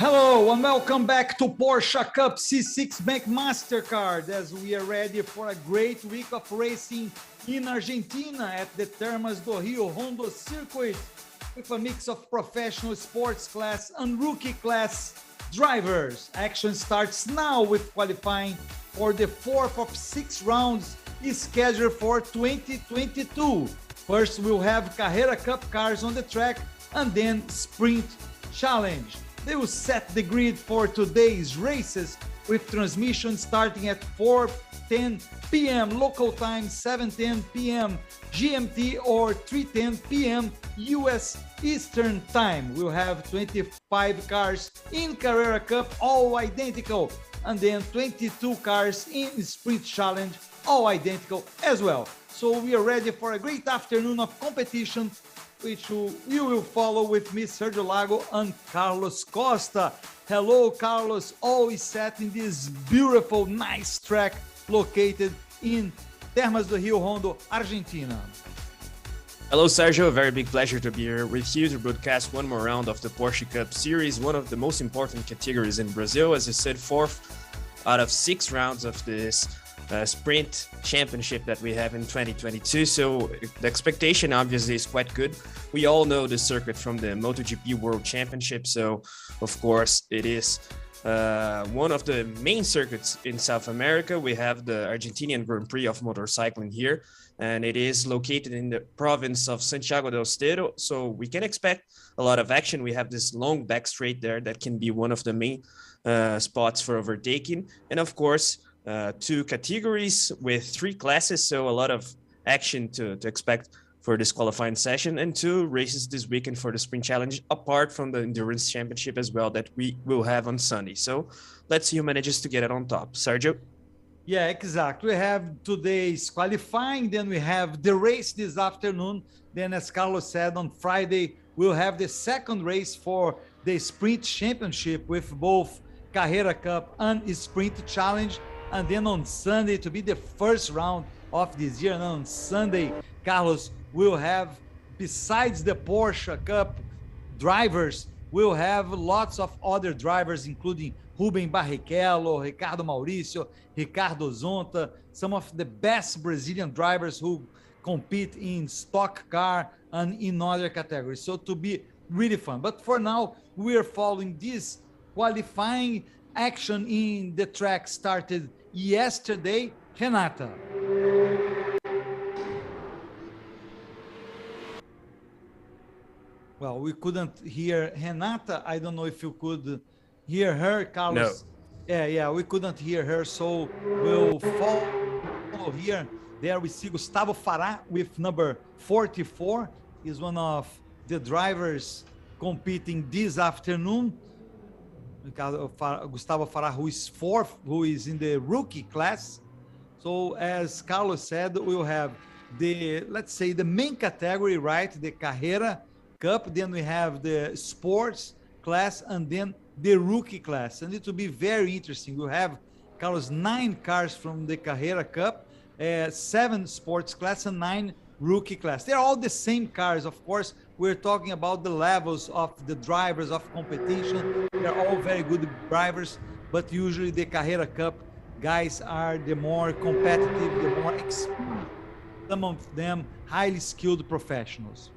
Hello and welcome back to Porsche Cup C6 Bank MasterCard as we are ready for a great week of racing in Argentina at the Termas do Rio Hondo circuit with a mix of professional sports class and rookie class drivers. Action starts now with qualifying for the fourth of 6 rounds is scheduled for 2022. First, we'll have Carrera Cup cars on the track and then Sprint Challenge. They will set the grid for today's races with transmission starting at 4:10 p.m. local time, 7:10 p.m. GMT or 3:10 p.m. US Eastern time. We'll have 25 cars in Carrera Cup, all identical, and then 22 cars in Sprint Challenge, all identical as well. So we are ready for a great afternoon of competition, which we will follow with me, Sergio Lago and Carlos Costa. Hello, Carlos, always set in this beautiful, nice track located in Termas do Rio Hondo, Argentina. Hello, Sergio. A very big pleasure to be here with you to broadcast one more round of the Porsche Cup Series, one of the most important categories in Brazil. As I said, 4th out of 6 rounds of this sprint championship that we have in 2022. So the expectation obviously is quite good. We all know the circuit from the MotoGP World Championship. So of course it is one of the main circuits in South America. We have the Argentinian Grand Prix of motorcycling here, and it is located in the province of Santiago del Estero. So we can expect a lot of action. We have this long back straight there that can be one of the main spots for overtaking. And of course, 2 categories with 3 classes, so a lot of action to expect for this qualifying session, and 2 races this weekend for the Sprint Challenge, apart from the Endurance Championship as well that we will have on Sunday. So let's see who manages to get it on top. Sergio? Yeah, exactly. We have today's qualifying, then we have the race this afternoon. Then, as Carlos said, on Friday, we'll have the second race for the Sprint Championship with both Carrera Cup and Sprint Challenge. And then on Sunday, to be the first round of this year, and on Sunday, Carlos will have, besides the Porsche Cup drivers, we'll have lots of other drivers, including Rubem Barrichello, Ricardo Mauricio, Ricardo Zonta, some of the best Brazilian drivers who compete in stock car and in other categories. So to be really fun. But for now, we are following this qualifying action in the track started yesterday. Renata. Well, we couldn't hear Renata. I don't know if you could hear her, Carlos. No. Yeah, we couldn't hear her, so we'll follow here. There we see Gustavo Farah with number 44. He's one of the drivers competing this afternoon. Gustavo Farah, who is 4th, who is in the rookie class. So as Carlos said, we'll have the, let's say, the main category, right? The Carrera Cup. Then we have the sports class and then the rookie class. And it will be very interesting. We'll have, Carlos, 9 cars from the Carrera Cup, 7 sports class and 9 rookie class. They're all the same cars, of course. We're talking about the levels of the drivers of competition. They're all very good drivers, but usually the Carrera Cup guys are the more competitive, the more experienced, some of them highly skilled professionals.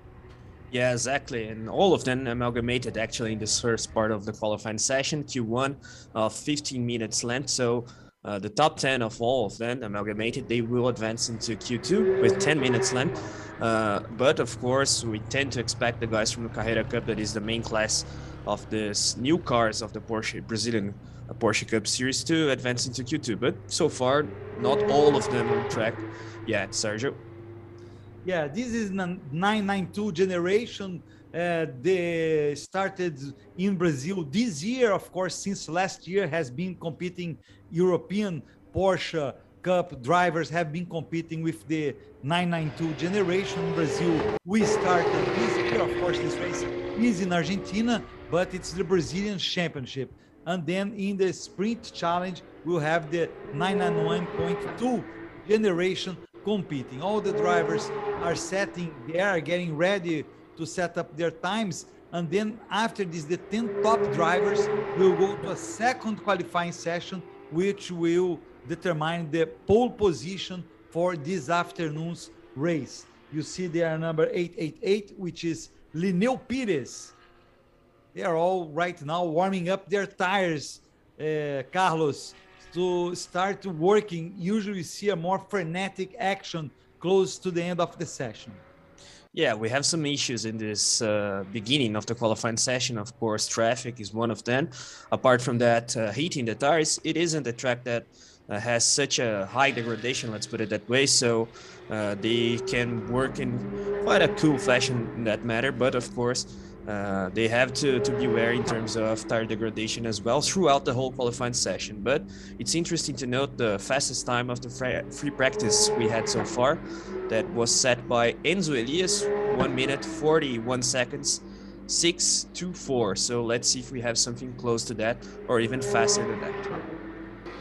Yeah, exactly. And all of them amalgamated actually in this first part of the qualifying session, Q1 of 15 minutes length. So the top 10 of all of them amalgamated, they will advance into Q2 with 10 minutes length. But of course, we tend to expect the guys from the Carrera Cup, that is the main class of this new cars of the Brazilian Porsche Cup Series, to advance into Q2. But so far, not all of them on track yet. Sergio? Yeah, this is the 992 generation. They started in Brazil this year, of course, since last year has been competing. European Porsche Cup drivers have been competing with the 992 generation in Brazil. We started this year, of course, this race is in Argentina, but it's the Brazilian Championship. And then in the Sprint Challenge, we'll have the 991.2 generation competing. All the drivers are getting ready to set up their times. And then after this, the 10 top drivers will go to a second qualifying session, which will determine the pole position for this afternoon's race. You see there number 888, which is Lineu Pires. They are all right now warming up their tires, Carlos, to start working. Usually we see a more frenetic action close to the end of the session. Yeah, we have some issues in this beginning of the qualifying session. Of course, traffic is one of them. Apart from that, heating the tires, it isn't a track that has such a high degradation, let's put it that way. So they can work in quite a cool fashion in that matter. But of course, they have to be aware in terms of tire degradation as well throughout the whole qualifying session. But it's interesting to note the fastest time of the free practice we had so far. That was set by Enzo Elias, 1 minute 41 seconds, 6:24. So let's see if we have something close to that or even faster than that.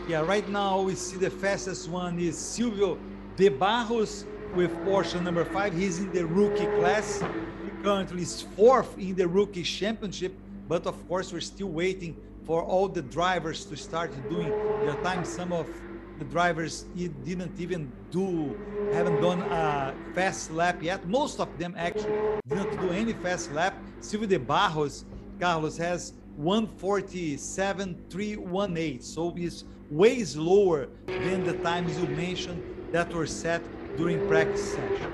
Yeah, right now we see the fastest one is Silvio de Barros with Porsche number 5. He's in the rookie class. He currently is 4th in the rookie championship, but of course we're still waiting for all the drivers to start doing their time. Some of the drivers haven't done a fast lap yet. Most of them actually didn't do any fast lap. Silvio de Barros, Carlos, has 1:47.318, so he's way slower than the times you mentioned that were set during practice session.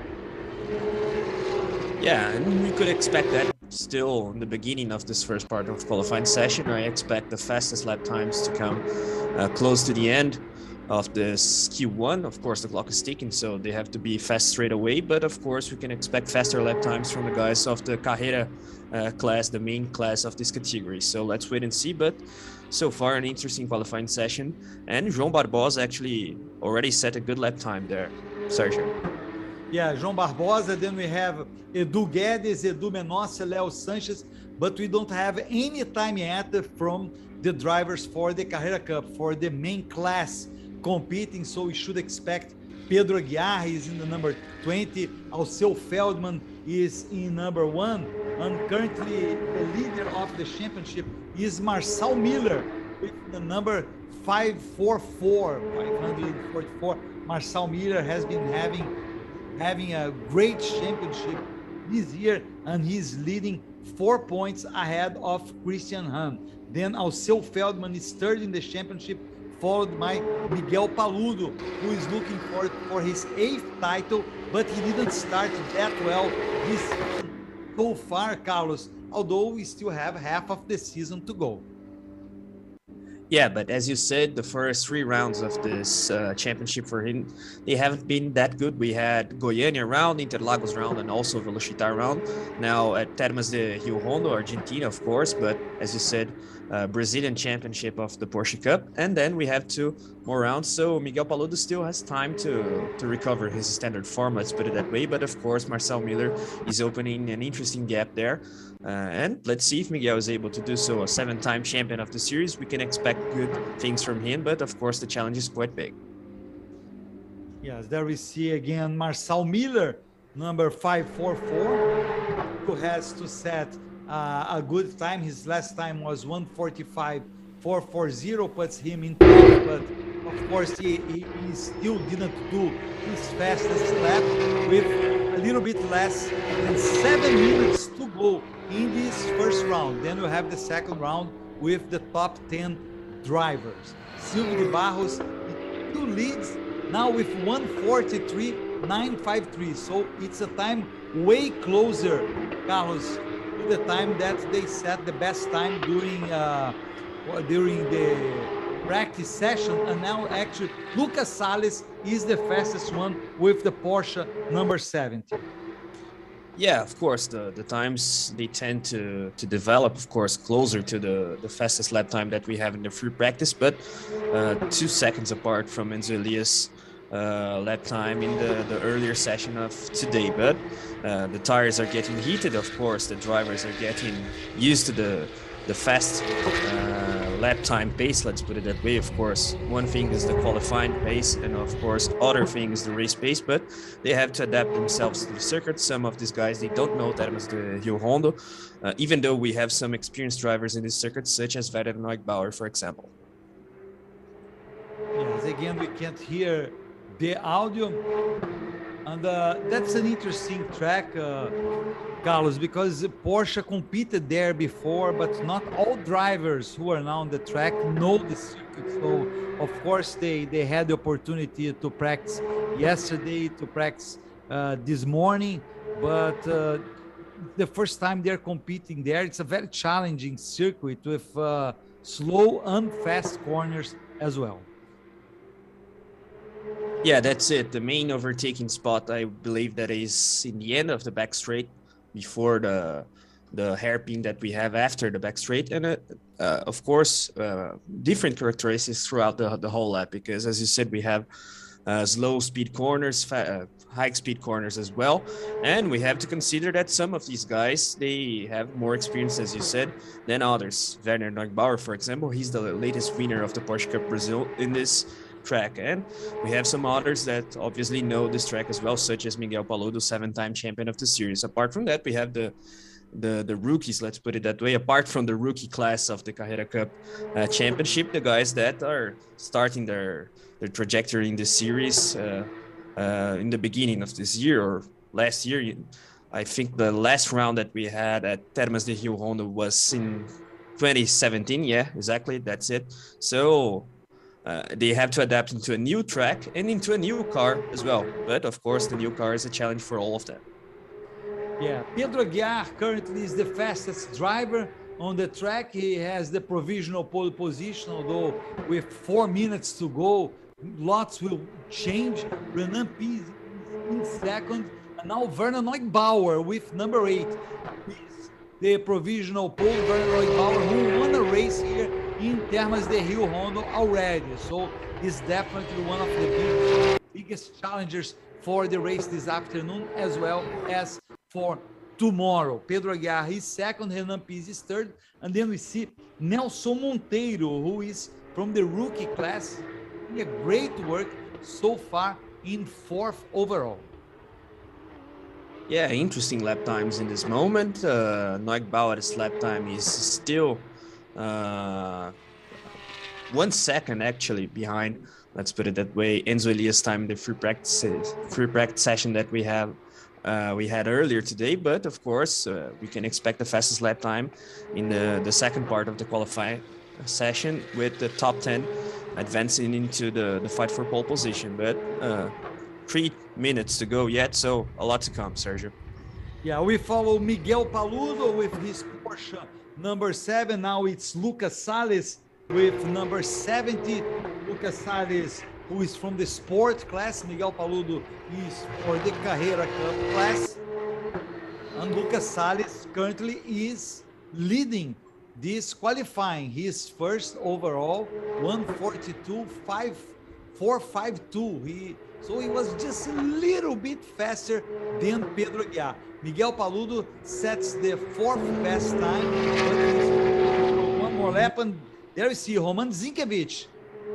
Yeah, and we could expect that still in the beginning of this first part of qualifying session. I expect the fastest lap times to come close to the end of this Q1. Of course, the clock is ticking, so they have to be fast straight away. But of course, we can expect faster lap times from the guys of the Carrera class, the main class of this category. So let's wait and see. But so far, an interesting qualifying session. And João Barbosa actually already set a good lap time there, Sergio. Yeah, João Barbosa. Then we have Edu Guedes, Edu Menossi, Leo Sanchez. But we don't have any time yet from the drivers for the Carrera Cup, for the main class competing, so we should expect Pedro Aguiar is in the number 20, Alceu Feldman is in number 1, and currently the leader of the championship is Marcel Miller with the number 544. Marcel Miller has been having a great championship this year, and he's leading 4 points ahead of Christian Hahn. Then Alceu Feldman is third in the championship, followed by Miguel Paludo, who is looking for his 8th title, but he didn't start that well this season so far, Carlos, although we still have half of the season to go. Yeah, but as you said, the first 3 rounds of this championship for him, they haven't been that good. We had Goiânia round, Interlagos round, and also Velocitar round. Now at Termas de Rio Hondo, Argentina, of course, but as you said, Brazilian championship of the Porsche Cup. And then we have 2 more rounds. So Miguel Paludo still has time to recover his standard form, let's put it that way. But of course, Marcel Miller is opening an interesting gap there. And let's see if Miguel is able to do so. A 7-time champion of the series, we can expect good things from him, but of course the challenge is quite big. Yes, there we see again Marcel Miller, number 544, who has to set a good time. His last time was 1:45.440, puts him in 12th, but of course he still didn't do his fastest lap with a little bit less than 7 minutes to go in this first round. Then we have the second round with the top 10 drivers. Silvio de Barros still leads now with 1:43.953, so it's a time way closer, Carlos, to the time that they set the best time during the practice session. And now actually Lucas Salles is the fastest one with the Porsche number 70. Yeah, of course, the times they tend to develop, of course, closer to the fastest lap time that we have in the free practice, but 2 seconds apart from Enzo Elias' lap time in the earlier session of today. But the tires are getting heated, of course. The drivers are getting used to the fast lap time pace, let's put it that way. Of course, one thing is the qualifying pace, and of course, other thing is the race pace, but they have to adapt themselves to the circuit. Some of these guys, they don't know that was the Rio Hondo, even though we have some experienced drivers in this circuit, such as Werner Neugbauer, for example. Yes, again, we can't hear the audio. And that's an interesting track, Carlos, because Porsche competed there before, but not all drivers who are now on the track know the circuit. So, of course, they had the opportunity to practice yesterday, to practice this morning, but the first time they're competing there. It's a very challenging circuit with slow and fast corners as well. Yeah, that's it. The main overtaking spot, I believe, that is in the end of the back straight before the hairpin that we have after the back straight. And of course, different characteristics throughout the whole lap, because as you said, we have slow speed corners, high speed corners as well. And we have to consider that some of these guys, they have more experience, as you said, than others. Werner Neugbauer, for example, he's the latest winner of the Porsche Cup Brazil in this track, and we have some others that obviously know this track as well, such as Miguel Paludo, 7-time champion of the series. Apart from that, we have the rookies, let's put it that way. Apart from the rookie class of the Carrera Cup championship, the guys that are starting their trajectory in the series in the beginning of this year or last year. I think the last round that we had at Termas de Rio Hondo was in 2017. Yeah, exactly, that's it. So they have to adapt into a new track and into a new car as well. But of course, the new car is a challenge for all of them. Yeah, Pedro Aguiar currently is the fastest driver on the track. He has the provisional pole position, although with 4 minutes to go, lots will change. Renan Pizzi in second, and now Werner Neugbauer with number 8 is the provisional pole. Werner Neugbauer, who won a race here in Termas de Rio Hondo already, so he's definitely one of the biggest challengers for the race this afternoon, as well as for tomorrow. Pedro Aguiar is second, Renan Pizzi is third, and then we see Nelson Monteiro, who is from the rookie class, doing a great work so far in 4th overall. Yeah, interesting lap times in this moment. Neugbauer's lap time is still 1 second actually behind, let's put it that way, Enzo Elias' time in the free practice session that we had earlier today. But of course, we can expect the fastest lap time in the second part of the qualifying session, with the top 10 advancing into the fight for pole position. But 3 minutes to go yet, so a lot to come, Sergio. Yeah, we follow Miguel Paludo with his Porsche number 7. Now it's Lucas Salles with number 70. Lucas Salles, who is from the sport class. Miguel Paludo is for the Carrera Cup class. And Lucas Salles currently is leading this qualifying. His first overall, 1:42.452. So he was just a little bit faster than Pedro Aguiar. Miguel Paludo sets the 4th best time. One more lap, and there you see Roman Zinkiewicz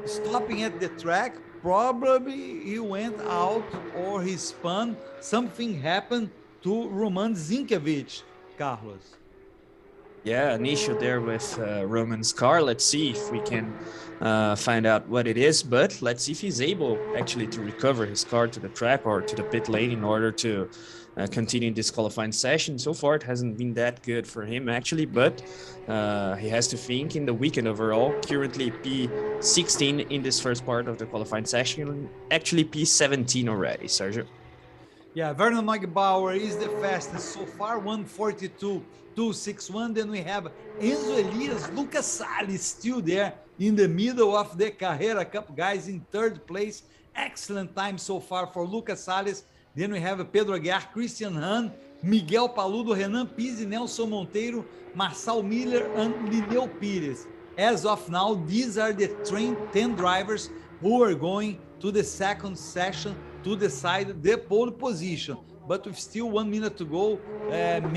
stopping at the track. Probably he went out or he spun. Something happened to Roman Zinkiewicz, Carlos. Yeah, an issue there with Roman's car. Let's see if we can find out what it is, but let's see if he's able actually to recover his car to the track or to the pit lane in order to continue this qualifying session. So far, it hasn't been that good for him actually, but he has to think in the weekend overall. Currently P16 in this first part of the qualifying session, actually P17 already, Sergio. Yeah, Werner Neugbauer is the fastest so far, 1:42.261. Then we have Enzo Elias, Lucas Salles still there in the middle of the Carrera Cup guys in 3rd place. Excellent time so far for Lucas Salles. Then we have Pedro Aguiar, Christian Hahn, Miguel Paludo, Renan Pizzi, Nelson Monteiro, Marçal Miller, and Lineu Pires. As of now, these are the 10 drivers who are going to the second session to decide the pole position. But with still 1 minute to go,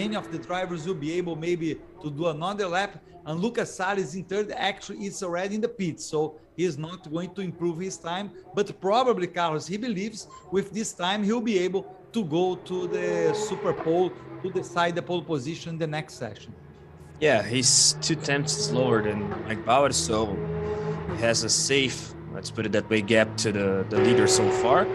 many of the drivers will be able maybe to do another lap. And Lucas Salles in third actually is already in the pit, so he's not going to improve his time, but probably, Carlos, he believes with this time he'll be able to go to the Super Pole to decide the pole position in the next session. Yeah, he's 2 tenths slower than Mike Bauer, so he has a safe, let's put it that way, gap to the leader so far.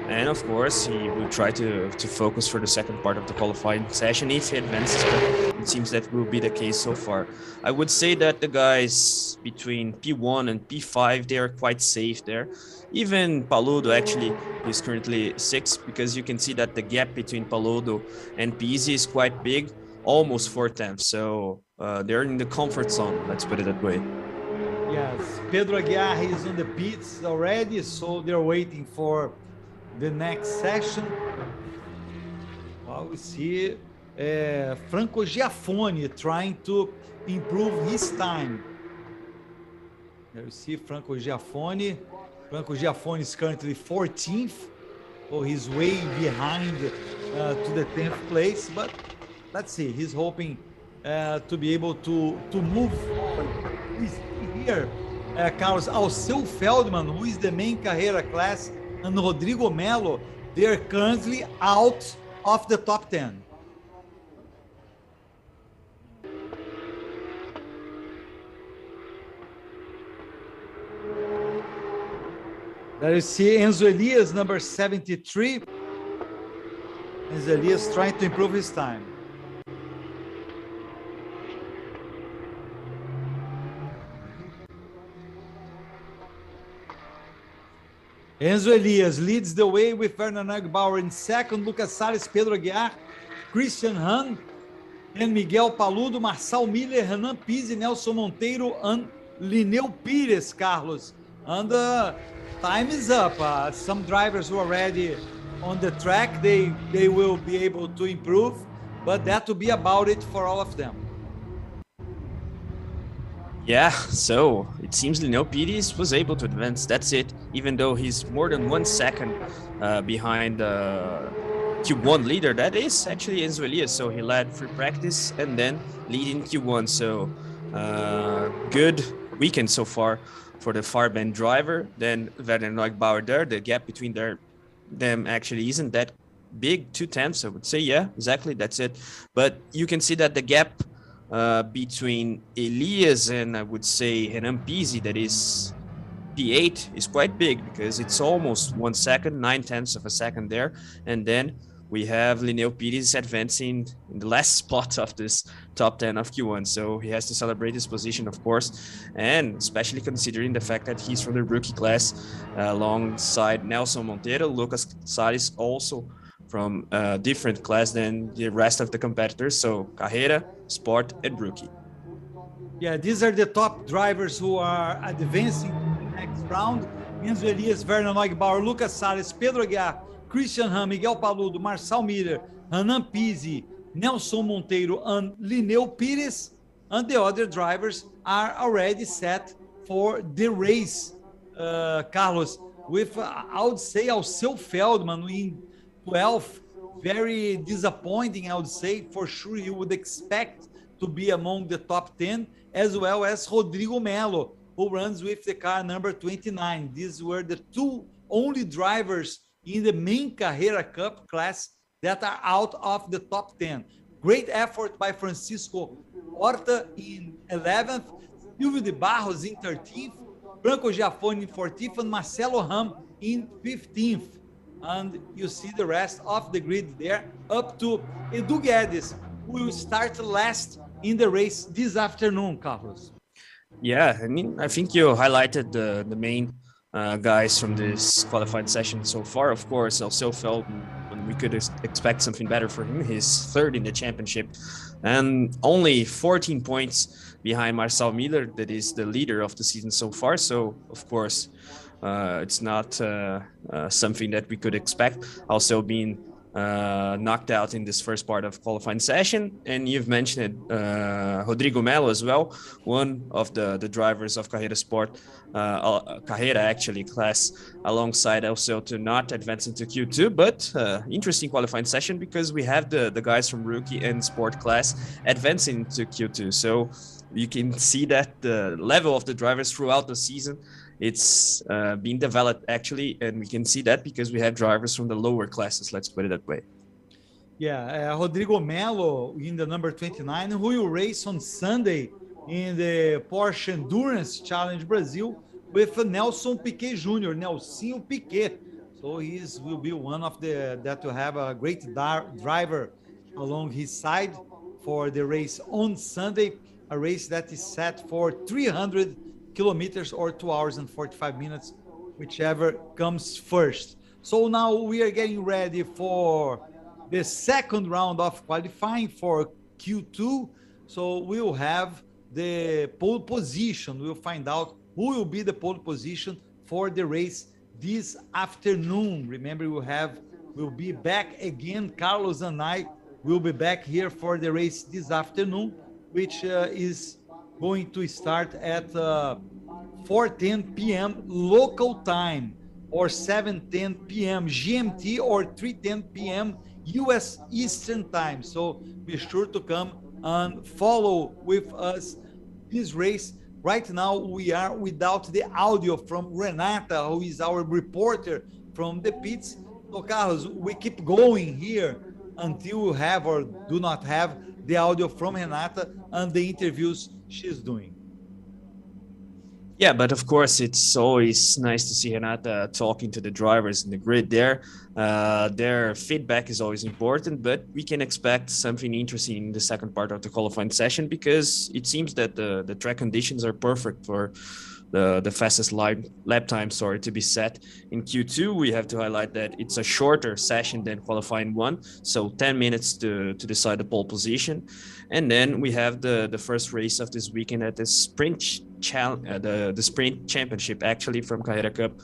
And of course, he will try to focus for the second part of the qualifying session if he advances, but it seems that will be the case so far. I would say that the guys between P1 and P5, they are quite safe there. Even Paludo actually is currently 6, because you can see that the gap between Paludo and Pizzi is quite big, almost 4 tenths. So they're in the comfort zone, let's put it that way. Yes, Pedro Aguiar is on the pits already, so they're waiting for the next session. Well, we see Franco Giaffoni trying to improve his time. There you see Franco Giaffoni. Franco Giaffoni is currently 14th, so he's way behind to the 10th place, but let's see, he's hoping to be able to move forward. Here, Carlos, Alceu Feldman, who is the main Carrera class, and Rodrigo Melo, they are currently out of the top 10. There you see Enzo Elias, number 73. Enzo Elias trying to improve his time. Enzo Elias leads the way with Werner Neugebauer in second, Lucas Salles, Pedro Aguiar, Christian Hahn, and Miguel Paludo, Marçal Miller, Renan Pizzi, Nelson Monteiro, and Lineu Pires, Carlos. And time is up. Some drivers who are already on the track, they will be able to improve, but that will be about it for all of them. Yeah, so it seems Lineu Pires was able to advance. That's it, even though he's more than 1 second behind the Q1 leader. That is actually Enzo Elias. So he led free practice and then leading Q1. So good weekend so far for the Farband driver. Then Werner Neugebauer there. The gap between them actually isn't that big, 2 tenths. I would say, yeah, exactly. That's it. But you can see that the gap between Elias and I would say Renan Pizzi, that is P8, is quite big, because it's almost 1 second, 9 tenths of a second there. And then we have Lineu Pires advancing in the last spot of this top 10 of Q1. So he has to celebrate his position, of course, and especially considering the fact that he's from the rookie class alongside Nelson Monteiro, Lucas Salles also from a different class than the rest of the competitors. So Carrera, Sport, and Rookie. Yeah, these are the top drivers who are advancing to the next round. Enzo Elias, Werner Neugebauer, Lucas Salles, Pedro Aguiar, Christian Hahn, Miguel Paludo, Marçal Miller, Renan Pizzi, Nelson Monteiro, and Lineu Pires. And the other drivers are already set for the race, Carlos, with, I would say, Alceu Feldman in 12th, very disappointing, I would say. For sure, you would expect to be among the top 10, as well as Rodrigo Melo, who runs with the car number 29. These were the two only drivers in the main Carrera Cup class that are out of the top 10. Great effort by Francisco Horta in 11th, Silvio de Barros in 13th, Franco Giaffoni in 14th, and Marcelo Ram in 15th. And you see the rest of the grid there, up to Edu Guedes, who will start last in the race this afternoon, Carlos. Yeah, I mean, I think you highlighted the main guys from this qualified session so far. Of course, Alceu Feldman, when we could expect something better for him. He's third in the championship and only 14 points behind Marçal Miller, that is the leader of the season so far. So, of course, it's not something that we could expect. Also being knocked out in this first part of qualifying session. And you've mentioned Rodrigo Melo as well, one of the drivers of Carreira Sport, Carreira actually class, alongside also to not advance into Q2, but interesting qualifying session because we have the guys from rookie and sport class advancing to Q2. So you can see that the level of the drivers throughout the season, it's being developed actually, and we can see that because we have drivers from the lower classes, let's put it that way. Yeah, Rodrigo Melo in the number 29, who will race on Sunday in the Porsche Endurance Challenge Brazil with Nelson Piquet Jr., Nelsinho Piquet. So he will be one of that to have a great driver along his side for the race on Sunday, a race that is set for 300 kilometers or 2 hours and 45 minutes, whichever comes first. So now we are getting ready for the second round of qualifying for Q2. So we'll have the pole position. We'll find out who will be the pole position for the race this afternoon. Remember, we'll be back again. Carlos and I will be back here for the race this afternoon, which is going to start at 4:10 p.m. local time, or 7:10 p.m. GMT, or 3:10 p.m. US Eastern time. So be sure to come and follow with us this race. Right now we are without the audio from Renata, who is our reporter from the pits. So Carlos, we keep going here until we have or do not have the audio from Renata and the interviews she's doing. Yeah, but of course, it's always nice to see Renata talking to the drivers in the grid there. Their feedback is always important, but we can expect something interesting in the second part of the qualifying session because it seems that the track conditions are perfect for the fastest lap time, to be set in Q2. We have to highlight that it's a shorter session than qualifying one, so 10 minutes to decide the pole position. And then we have the first race of this weekend at the sprint the sprint championship, actually, from Carreira Cup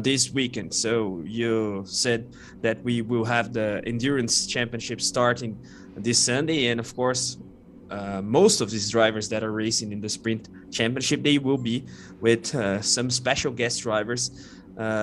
this weekend. So you said that we will have the endurance championship starting this Sunday, and of course most of these drivers that are racing in the sprint championship, they will be with some special guest drivers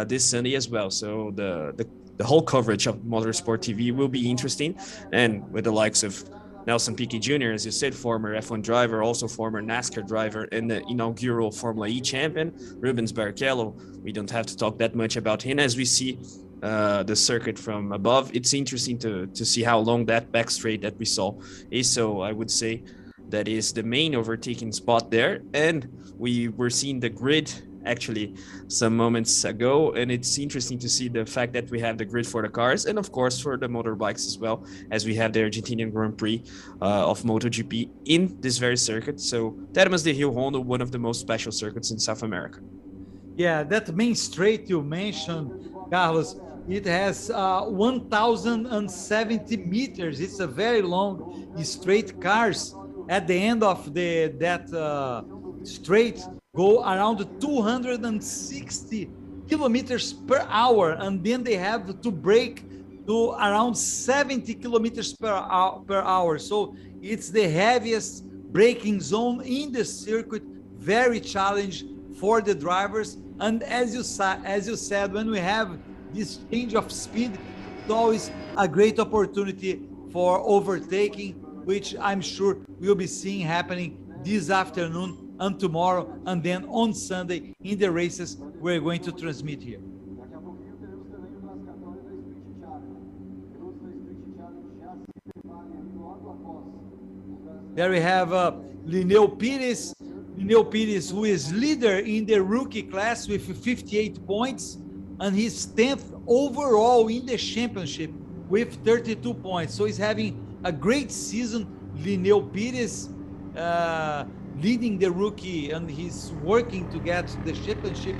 this Sunday as well. So the whole coverage of Motorsport TV will be interesting, and with the likes of Nelson Piquet Jr., as you said, former F1 driver, also former NASCAR driver, and the inaugural Formula E champion, Rubens Barrichello. We don't have to talk that much about him as we see the circuit from above. It's interesting to see how long that back straight that we saw is. So I would say that is the main overtaking spot there. And we were seeing the grid actually some moments ago, and it's interesting to see the fact that we have the grid for the cars and of course for the motorbikes as well, as we have the Argentinian Grand Prix of MotoGP in this very circuit. So Termas de Rio Hondo, one of the most special circuits in South America. Yeah, that main straight you mentioned, Carlos, it has 1,070 meters. It's a very long straight. Cars at the end of that straight go around 260 kilometers per hour, and then they have to brake to around 70 kilometers per hour. So it's the heaviest braking zone in the circuit, very challenging for the drivers. And as you said, when we have this change of speed, it's always a great opportunity for overtaking, which I'm sure we'll be seeing happening this afternoon and tomorrow, and then on Sunday in the races we're going to transmit here. There we have Lineu Pires, who is leader in the rookie class with 58 points, and he's 10th overall in the championship with 32 points. So he's having a great season, Lineu Pires, leading the rookie, and he's working to get the championship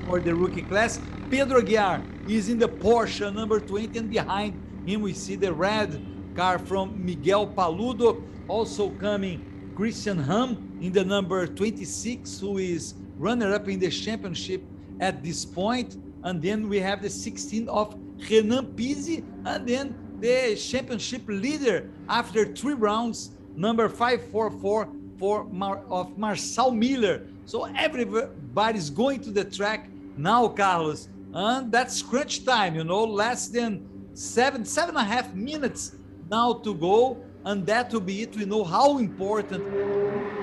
for the rookie class. Pedro Aguiar is in the Porsche number 20, and behind him we see the red car from Miguel Paludo. Also coming Christian Ham in the number 26, who is runner-up in the championship at this point. And then we have the 16 of Renan Pizzi, and then the championship leader after 3 rounds, number 544 of Marcel Miller. So everybody's going to the track now, Carlos, and that's crunch time, you know, less than 7.5 minutes now to go, and that will be it. We know how important,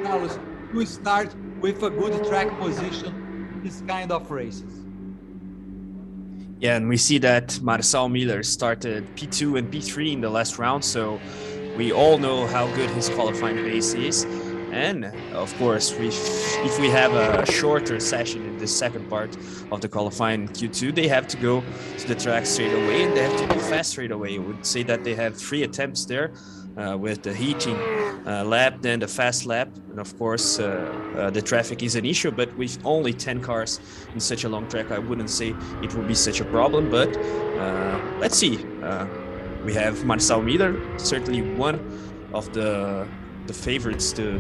Carlos, to start with a good track position in this kind of races. Yeah, and we see that Marcel Miller started P2 and P3 in the last round, so we all know how good his qualifying pace is. And of course, if we have a shorter session in the second part of the qualifying Q2, they have to go to the track straight away, and they have to go fast straight away. I would say that they have 3 attempts there with the heating lap, then the fast lap. And of course, the traffic is an issue, but with only 10 cars in such a long track, I wouldn't say it would be such a problem. But let's see. We have Marcel Miller, certainly one of the favorites to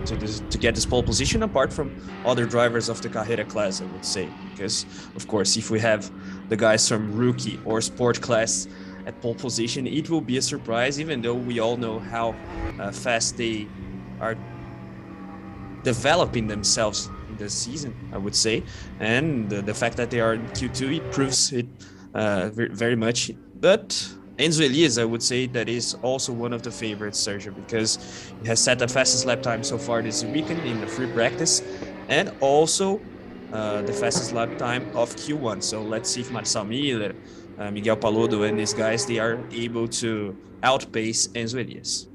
get this pole position, apart from other drivers of the Carrera class, I would say, because of course if we have the guys from rookie or sport class at pole position, it will be a surprise, even though we all know how fast they are developing themselves in the season, I would say, and the fact that they are in Q2, it proves it very much. But Enzo Elias, I would say, that is also one of the favorites, Sergio, because he has set the fastest lap time so far this weekend in the free practice, and also the fastest lap time of Q1. So let's see if Marcel Miller, Miguel Paludo, and these guys, they are able to outpace Enzo Elias.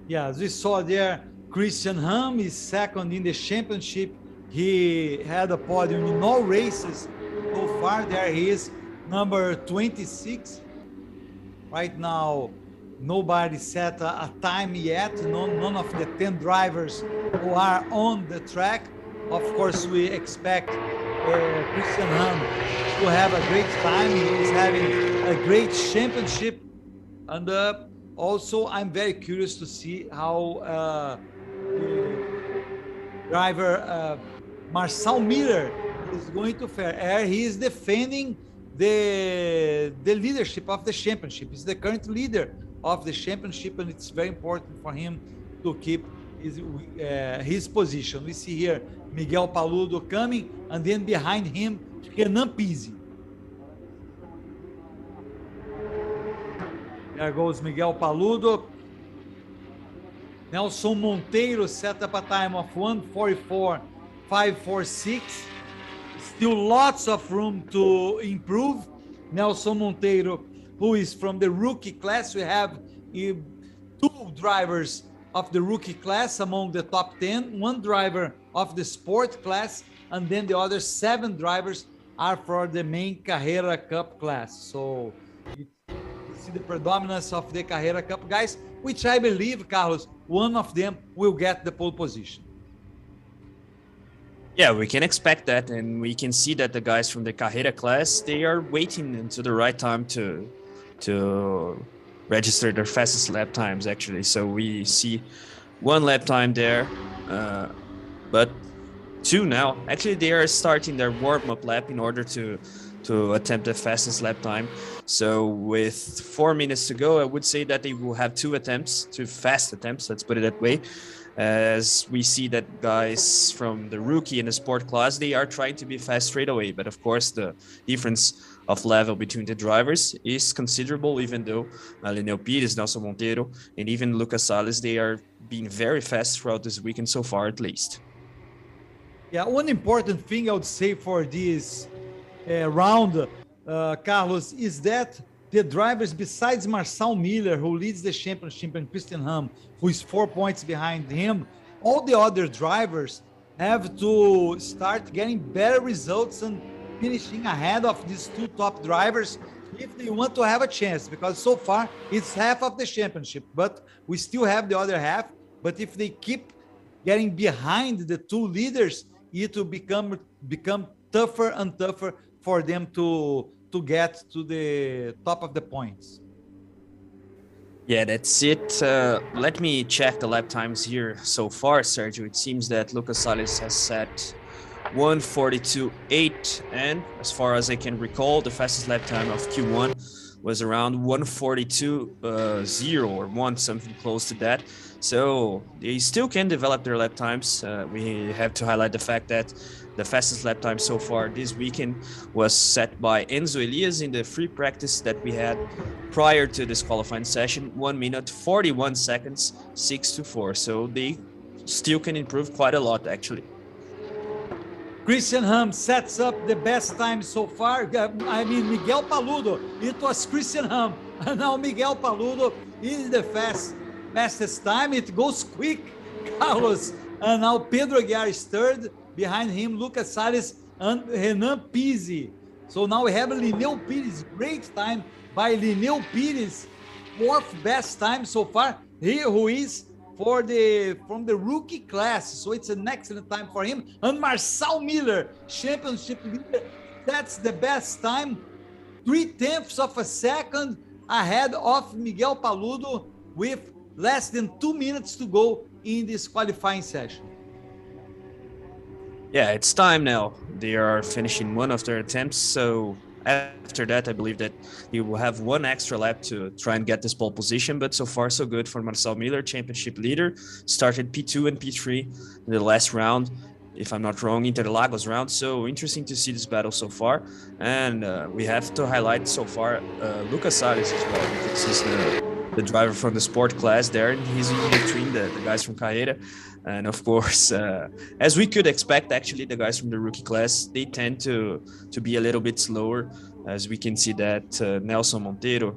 Yeah, as we saw there, Christian Ham is second in the championship. He had a podium in all races so far. There he is, number 26. Right now, nobody set a time yet. None of the 10 drivers who are on the track. Of course, we expect Christian Ham to have a great time. He is having a great championship. And also, I'm very curious to see how driver Marcel Miller is going to fare. He is defending the leadership of the championship. He's the current leader of the championship, and it's very important for him to keep his position. We see here Miguel Paludo coming, and then behind him Renan Pizzi. There goes Miguel Paludo. Nelson Monteiro set up a time of 1:44.546. Still lots of room to improve. Nelson Monteiro, who is from the rookie class. We have 2 drivers of the rookie class among the top 10, 1 driver of the sport class, and then the other 7 drivers are for the main Carrera Cup class. So you see the predominance of the Carrera Cup guys, which I believe, Carlos, one of them will get the pole position. Yeah, we can expect that, and we can see that the guys from the Carrera class, they are waiting until the right time to register their fastest lap times, actually. So we see 1 lap time there, but 2 now. Actually, they are starting their warm-up lap in order to attempt the fastest lap time. So with 4 minutes to go, I would say that they will have 2 attempts, 2 fast attempts, let's put it that way. As we see that guys from the rookie and the sport class, they are trying to be fast straight away. But of course, the difference of level between the drivers is considerable, even though Lenel Pires, Nelson Monteiro, and even Lucas Salles, they are being very fast throughout this weekend so far, at least. Yeah, one important thing I would say for this round, Carlos, is that the drivers, besides Marcel Miller, who leads the championship, and Christian Ham, who is 4 points behind him, all the other drivers have to start getting better results and finishing ahead of these 2 top drivers if they want to have a chance, because so far it's half of the championship, but we still have the other half. But if they keep getting behind the 2 leaders, it will become tougher and tougher for them to get to the top of the points. Yeah, that's it. Let me check the lap times here so far, Sergio. It seems that Lucas Salles has set 1:42.8, and as far as I can recall, the fastest lap time of Q1 was around 142.0 or 1, something close to that. So they still can develop their lap times. We have to highlight the fact that the fastest lap time so far this weekend was set by Enzo Elias in the free practice that we had prior to this qualifying session, 1 minute 41 seconds, 6:4. So they still can improve quite a lot, actually. Christian Ham sets up the best time so far. I mean, Miguel Paludo. It was Christian Ham. And now Miguel Paludo is the fastest time. It goes quick, Carlos. And now Pedro Aguiar is third. Behind him, Lucas Salles and Renan Pizzi. So now we have Lineu Pires. Great time by Lineu Pires. Fourth best time so far. He who is from the rookie class. So it's an excellent time for him. And Marcel Miller, championship leader. That's the best time. 0.3 of a second ahead of Miguel Paludo with less than 2 minutes to go in this qualifying session. Yeah, it's time now. They are finishing one of their attempts. So after that, I believe that he will have one extra lap to try and get this pole position. But so far, so good for Marcel Miller, championship leader. Started P2 and P3 in the last round, if I'm not wrong, Interlagos round. So interesting to see this battle so far. And we have to highlight so far Lucas Salles as well, because he's the driver from the sport class there, and he's in between the guys from Carreira. And of course, as we could expect, actually, the guys from the rookie class, they tend to be a little bit slower, as we can see that Nelson Monteiro,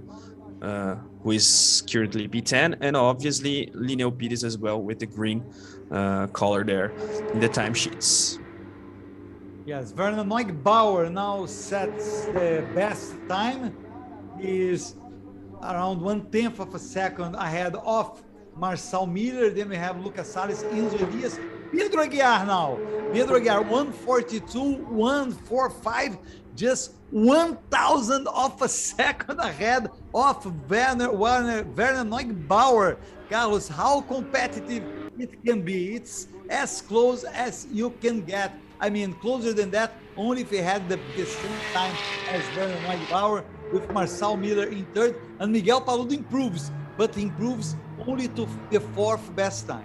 who is currently P10, and obviously Lineu Pires as well with the green color there in the timesheets. Yes, Werner Neugebauer now sets the best time. He is around 1/10 of a second ahead of Marcel Miller. Then we have Lucas Salles, Enzo Elias, Pedro Aguiar now. Pedro Aguiar 142, 145, just 1,000 of a second ahead of Werner Neugebauer. Carlos, how competitive it can be. It's as close as you can get. I mean, closer than that, only if he had the same time as Werner Neugebauer, with Marcel Miller in third, and Miguel Paludo improves, but improves only to the fourth best time.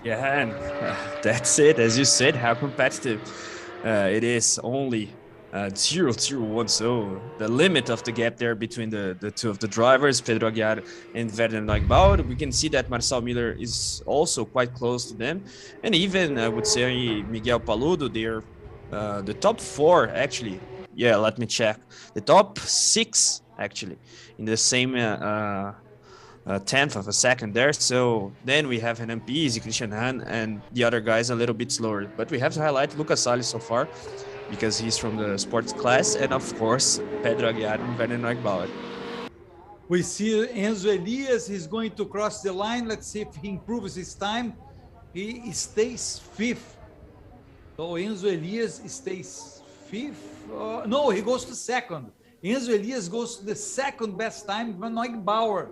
Yeah, and that's it. As you said, how competitive it is. Only 0-0-1, so the limit of the gap there between the two of the drivers, Pedro Aguiar and Werner Neugebauer. We can see that Marcel Miller is also quite close to them, and even I would say Miguel Paludo, they're the top four actually. Yeah, let me check. The top 6 actually in the same 10th of a second there. So then we have Renan Pizzi, Christian Han, and the other guys a little bit slower. But we have to highlight Lucas Salles so far, because he's from the sports class, and of course Pedro Aguiar and Werner Neugebauer. We see Enzo Elias, he's going to cross the line. Let's see if he improves his time. He stays 5th. So Enzo Elias stays 5th. No, he goes to 2nd. Enzo Elias goes to the 2nd best time. Van Neugebauer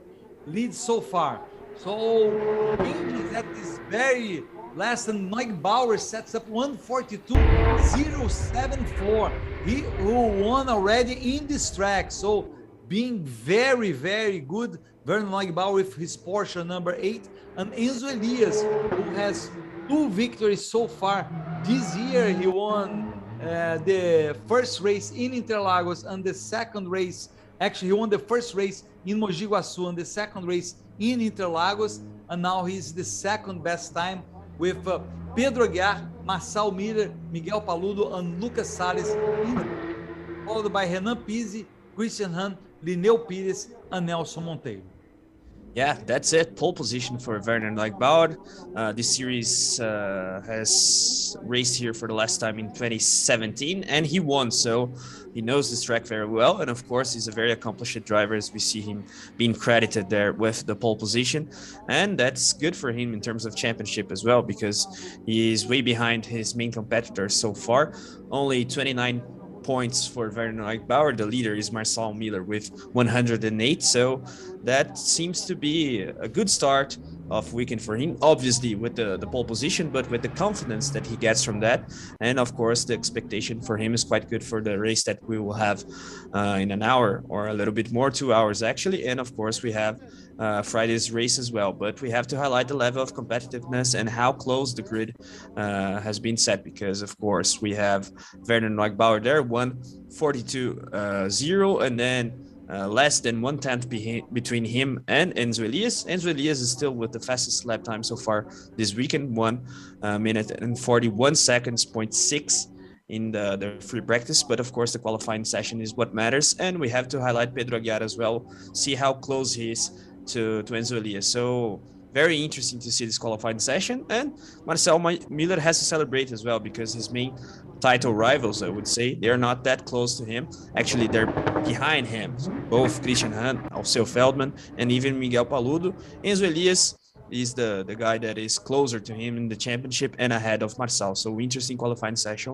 leads so far. So changes at this very last, and Neugebauer sets up 142.074. He who won already in this track. So being very, very good. Werner Neugebauer with his Porsche number 8, and Enzo Elias, who has 2 victories so far this year. He won the first race in Interlagos and the second race. Actually, he won the first race in Mogi Guaçu and the second race in Interlagos, and now he's the 2nd best time with Pedro Aguiar, Marcel Miller, Miguel Paludo, and Lucas Salles, followed by Renan Pizzi, Christian Han, Lineu Pires, and Nelson Monteiro. Yeah, that's it. Pole position for Werner Neugebauer. This series has raced here for the last time in 2017, and he won, so he knows this track very well. And of course, he's a very accomplished driver, as we see him being credited there with the pole position. And that's good for him in terms of championship as well, because he is way behind his main competitors so far. Only 29 points for Werner Neugebauer. The leader is Marcel Miller with 108. So that seems to be a good start of weekend for him, obviously with the pole position, but with the confidence that he gets from that. And of course, the expectation for him is quite good for the race that we will have in an hour or a little bit more, 2 hours actually. And of course, we have Friday's race as well. But we have to highlight the level of competitiveness and how close the grid has been set, because of course we have Werner Neugbauer there, 1:42.0, and then less than 1/10 between him and Enzo Elias. Enzo Elias is still with the fastest lap time so far this weekend, 1 minute and 41 seconds, 0.6 in the free practice. But of course, the qualifying session is what matters. And we have to highlight Pedro Aguiar as well, see how close he is to Enzo Elias. So very interesting to see this qualifying session. And Marcel Miller has to celebrate as well, because his main title rivals, I would say, they're not that close to him. Actually, they're behind him. Both Christian Hahn, Alceu Feldman, and even Miguel Paludo. Enzo Elias is the guy that is closer to him in the championship and ahead of Marcel. So interesting qualifying session.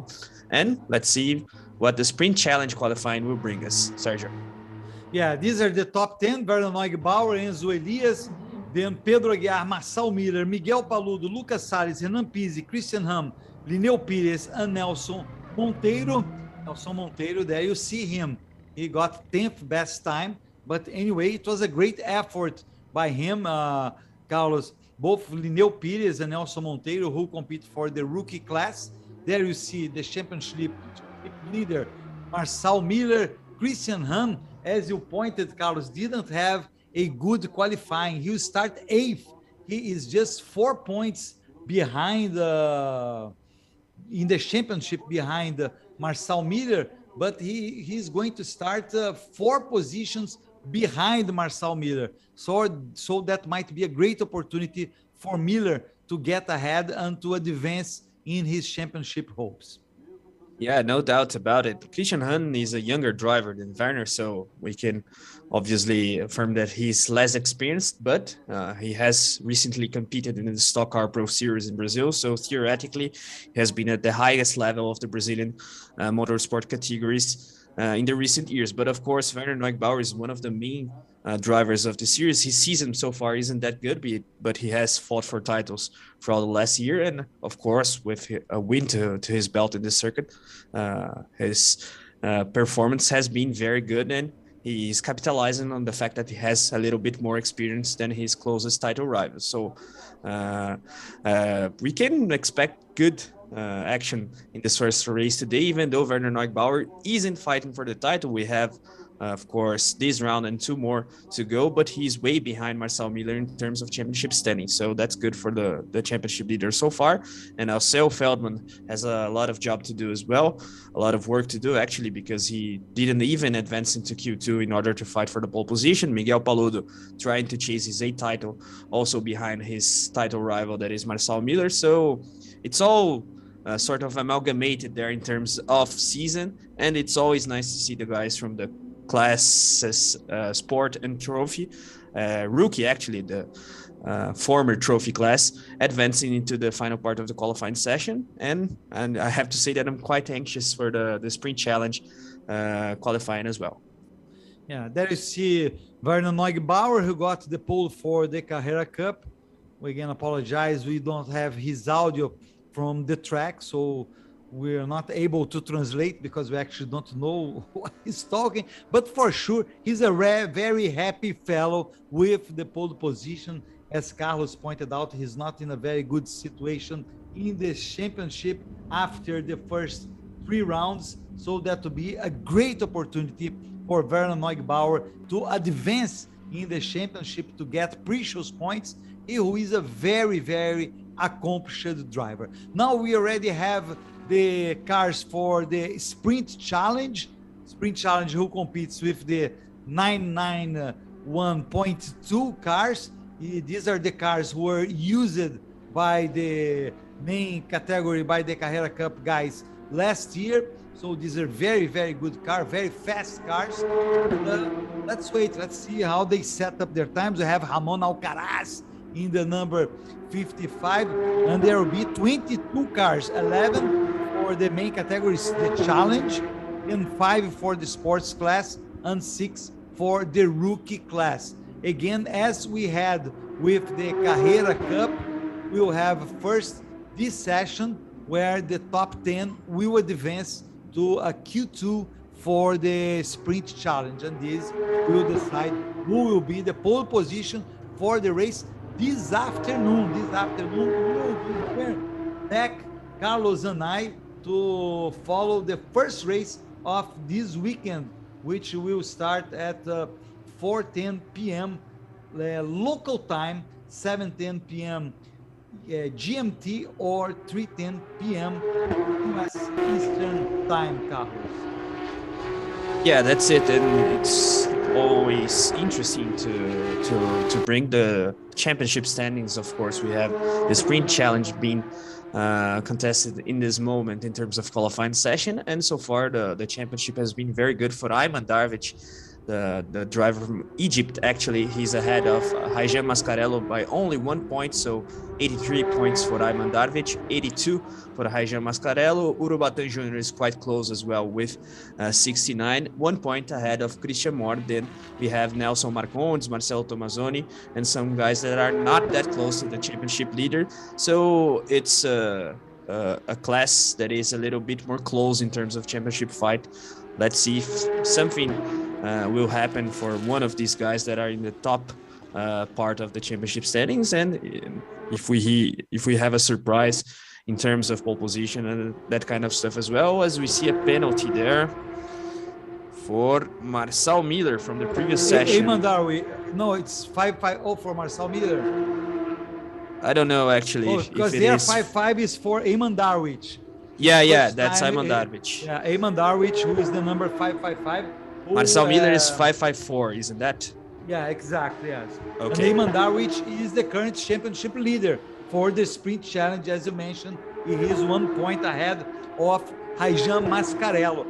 And let's see what the sprint challenge qualifying will bring us. Sergio. Yeah, these are the top 10. Werner Neugbauer, Enzo Elias, then Pedro Aguiar, Marcel Miller, Miguel Paludo, Lucas Salles, Renan Pizzi, Christian Ham, Lineu Pires, and Nelson Monteiro. Nelson Monteiro, there you see him. He got 10th best time. But anyway, it was a great effort by him, Carlos. Both Lineu Pires and Nelson Monteiro, who compete for the rookie class. There you see the championship leader, Marcel Miller. Christian Ham, as you pointed, Carlos, didn't have a good qualifying. He will start 8th. He is just 4 points behind in the championship behind Marcel Miller, but he's going to start 4 positions behind Marcel Miller. So that might be a great opportunity for Miller to get ahead and to advance in his championship hopes. Yeah, no doubt about it. Christian Hahn is a younger driver than Werner, so we can obviously affirm that he's less experienced, but he has recently competed in the Stock Car Pro Series in Brazil, so theoretically he has been at the highest level of the Brazilian motorsport categories in the recent years. But of course, Werner Neugbauer is one of the main drivers of the series. His season so far isn't that good, but he has fought for titles throughout the last year. And of course, with a win to his belt in this circuit, his performance has been very good. And he's capitalizing on the fact that he has a little bit more experience than his closest title rivals. So we can expect good action in this first race today, even though Werner Neugbauer isn't fighting for the title. We have, of course, this round and 2 more to go, but he's way behind Marcel Miller in terms of championship standing. So that's good for the championship leader so far. And Alceu Feldman has a lot of job to do as well, a lot of work to do actually, because he didn't even advance into Q2 in order to fight for the pole position. Miguel Paludo trying to chase his 8th title, also behind his title rival, that is Marcel Miller. So it's all sort of amalgamated there in terms of season, and it's always nice to see the guys from the classes sport and trophy rookie, actually the former trophy class, advancing into the final part of the qualifying session. And I have to say that I'm quite anxious for the sprint challenge qualifying as well. Yeah, there you see Werner Neugbauer, who got the pole for the Carrera Cup. We again apologize, we don't have his audio from the track, so we're not able to translate because we actually don't know what he's talking. But for sure, he's a very happy fellow with the pole position. As Carlos pointed out, he's not in a very good situation in the championship after the first 3 rounds. So that will be a great opportunity for Werner Neugbauer to advance in the championship to get precious points. He who is a very accomplished driver. Now we already have the cars for the sprint challenge who competes with the 991.2 cars. These are the cars who were used by the main category, by the Carrera Cup guys last year. So these are very good cars, very fast cars. Let's wait, let's see how they set up their times. We have Ramon Alcaraz in the number 55, and there will be 22 cars, 11 for the main categories, the challenge, and 5 for the sports class, and 6 for the rookie class. Again, as we had with the Carrera Cup, we will have first this session where the top 10 will advance to a Q2 for the sprint challenge, and this will decide who will be the pole position for the race this afternoon. This afternoon, we will be back, Carlos and I, to follow the first race of this weekend, which will start at 4:10 p.m. Local time, 7:10 p.m. GMT or 3:10 p.m. US Eastern Time, Carlos. Yeah, that's it, and it's always interesting to bring the championship standings. Of course, we have the sprint challenge being contested in this moment in terms of qualifying session, and so far the championship has been very good for Ayman Darvic, the driver from Egypt. Actually, he's ahead of Haijam Mascarello by only 1 point, so 83 points for Ayman Darvic, 82 for Haijam Mascarello. Urubatan Jr. is quite close as well with 69, 1 point ahead of Christian Moore. Then we have Nelson Marcondes, Marcelo Tomazoni, and some guys that are not that close to the championship leader. So it's a class that is a little bit more close in terms of championship fight. Let's see if something will happen for one of these guys that are in the top part of the championship standings, and if we have a surprise in terms of pole position and that kind of stuff, as well as we see a penalty there for Marcel Miller from the previous session. No, it's 5-5-0 for Marcel Miller. I don't know actually. Because there 5-5 is for Ayman Darvic. Yeah, that's Ayman Darvic. Yeah, Ayman Darvic, who is the number 555. Marcel Miller is 554, isn't that? Yeah, exactly, yes. Okay. And Ayman Darvic is the current championship leader for the sprint challenge, as you mentioned. He is 1 point ahead of Haijam Mascarello.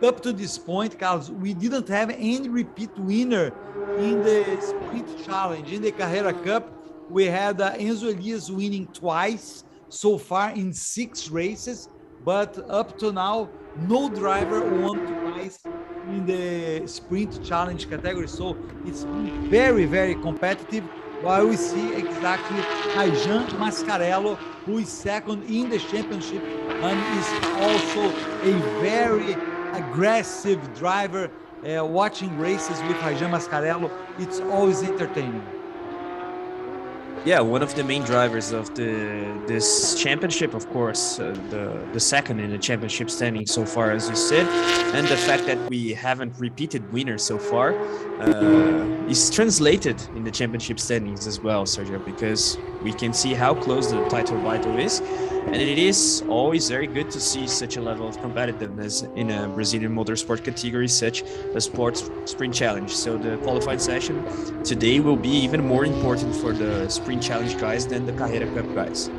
Up to this point, Carlos, we didn't have any repeat winner in the sprint challenge. In the Carrera Cup, we had Enzo Elias winning twice so far in 6 races, but up to now, no driver won twice in the sprint challenge category. So it's been very, very competitive, while we see exactly Haijam Mascarello, who is second in the championship and is also a very aggressive driver. Watching races with Haijam Mascarello, it's always entertaining. Yeah, one of the main drivers of this championship, of course, the second in the championship standing so far, as you said, and the fact that we haven't repeated winners so far is translated in the championship standings as well, Sergio, because we can see how close the title battle is, and it is always very good to see such a level of competitiveness in a Brazilian motorsport category such as sports sprint challenge. So the qualifying session today will be even more important for the sprint challenge guys than the Carrera Cup guys. We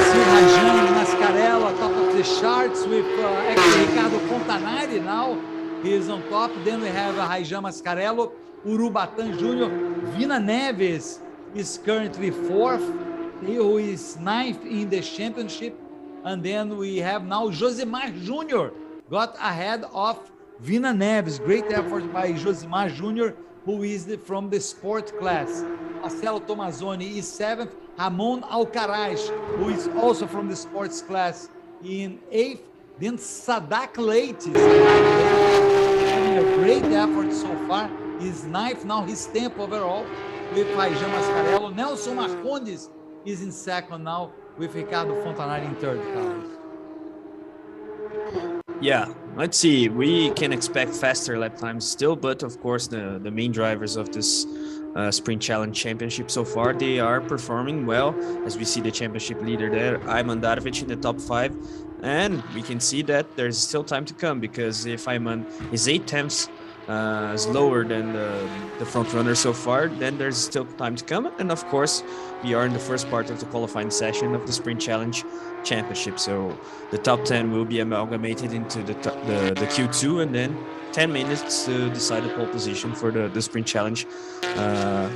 see Haijam Mascarello top of the charts with Ricardo Fontanari now. He is on top. Then we have Haijam Mascarello, Urubatan Jr. Vina Neves is currently 4th. He who is 9th in the championship. And then we have now Josimar Jr. got ahead of Vina Neves. Great effort by Josimar Jr., who is from the sport class. Marcelo Tomazoni is 7th. Ramon Alcaraz, who is also from the sports class, in 8th. Then Sadak Leite, having a great effort so far, is 9th. Now he's 10th overall with Haijam Mascarello. Nelson Marcondes is in 2nd now with Ricardo Fontanari in 3rd, Carlos. Yeah, let's see. We can expect faster lap times still, but of course the main drivers of this Sprint Challenge Championship so far, they are performing well, as we see the championship leader there, Ayman Darvic, in the top 5, and we can see that there's still time to come, because if Ayman is 8/10 slower than the front runner so far, then there's still time to come. And of course, we are in the first part of the qualifying session of the Sprint Challenge Championship, so the top 10 will be amalgamated into the Q2, and then 10 minutes to decide the pole position for the Sprint Challenge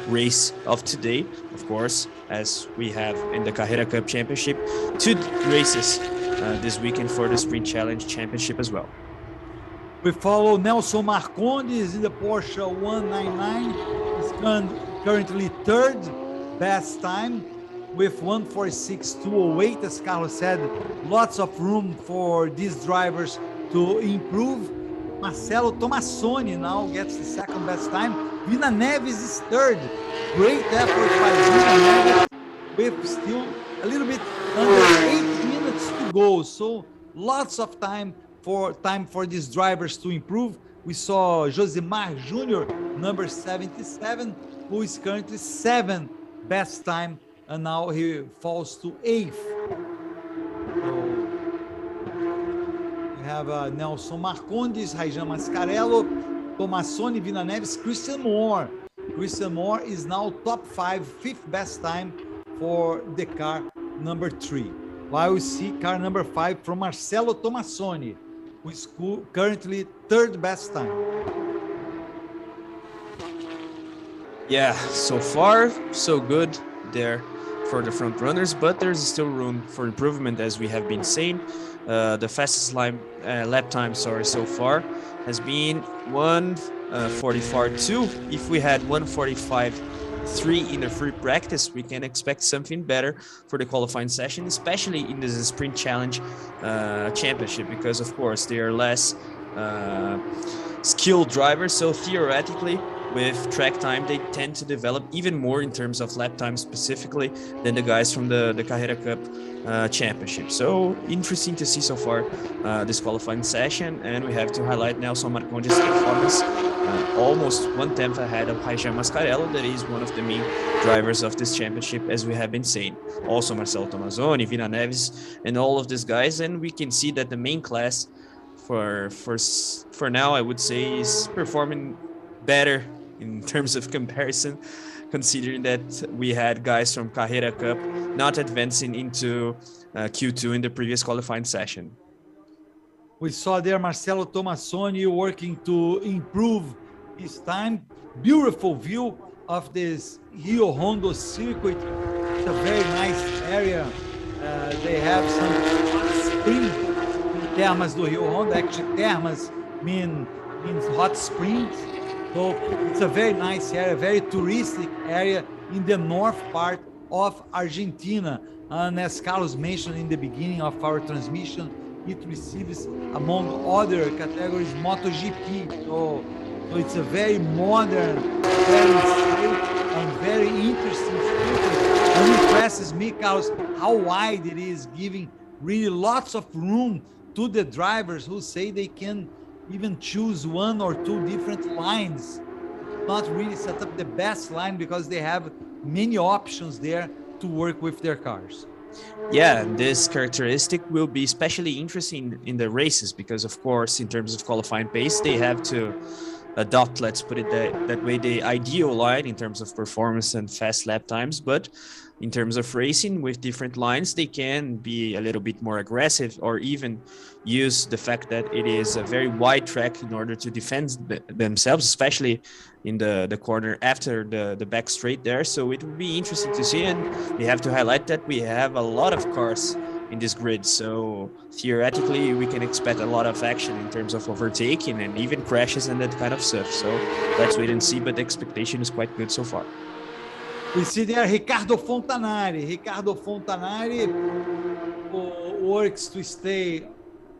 race of today. Of course, as we have in the Carrera Cup Championship, 2 races this weekend for the Sprint Challenge Championship as well. We follow Nelson Marcondes in the Porsche 199. He's and currently third best time with 1:46.208. As Carlos said, lots of room for these drivers to improve. Marcelo Tomassoni now gets the second best time. Vina Neves is third. Great effort by Vina Neves with still a little bit under 8 minutes to go. So lots of time for these drivers to improve. We saw Josimar Jr., number 77, who is currently seventh best time, and now he falls to eighth. So we have Nelson Marcondes, Raijan Mascarello, Tomassoni, Vina Neves, Christian Moore. Christian Moore is now top 5, fifth best time for the car number 3. While we see car number 5 from Marcelo Tomassoni, who is currently third best time. Yeah, so far so good there for the front runners, but there's still room for improvement, as we have been saying. The fastest lap time, so far has been 1:44.2. If we had 1:45.3 in the free practice, we can expect something better for the qualifying session, especially in the sprint challenge championship, because of course they are less skilled drivers. So theoretically, with track time, they tend to develop even more in terms of lap time specifically than the guys from the Carrera Cup championship. So interesting to see so far this qualifying session, and we have to highlight Nelson Marcondes' performance, almost 1/10 ahead of Raijan Mascarello, that is one of the main drivers of this championship, as we have been saying. Also Marcelo Tomassoni, Vina Neves, and all of these guys, and we can see that the main class for now, I would say, is performing better in terms of comparison, considering that we had guys from Carrera Cup not advancing into Q2 in the previous qualifying session. We saw there Marcelo Tomassoni working to improve his time. Beautiful view of this Rio Hondo circuit. It's a very nice area. They have some spring in Termas do Rio Hondo. Actually, Termas means hot springs. So it's a very nice area, very touristic area in the north part of Argentina. And as Carlos mentioned in the beginning of our transmission, it receives, among other categories, MotoGP. So it's a very modern, very safe, and very interesting circuit. And it impresses me, Carlos, how wide it is, giving really lots of room to the drivers who say they can even choose one or two different lines, not really set up the best line, because they have many options there to work with their cars. Yeah, this characteristic will be especially interesting in the races, because of course, in terms of qualifying pace, they have to adopt, let's put it that way, the ideal line in terms of performance and fast lap times. But in terms of racing with different lines, they can be a little bit more aggressive, or even use the fact that it is a very wide track in order to defend themselves, especially in the corner after the back straight there. So it will be interesting to see, and we have to highlight that we have a lot of cars in this grid. So theoretically, we can expect a lot of action in terms of overtaking and even crashes and that kind of stuff. So let's wait and see, but the expectation is quite good so far. We see there Ricardo Fontanari. Ricardo Fontanari works to stay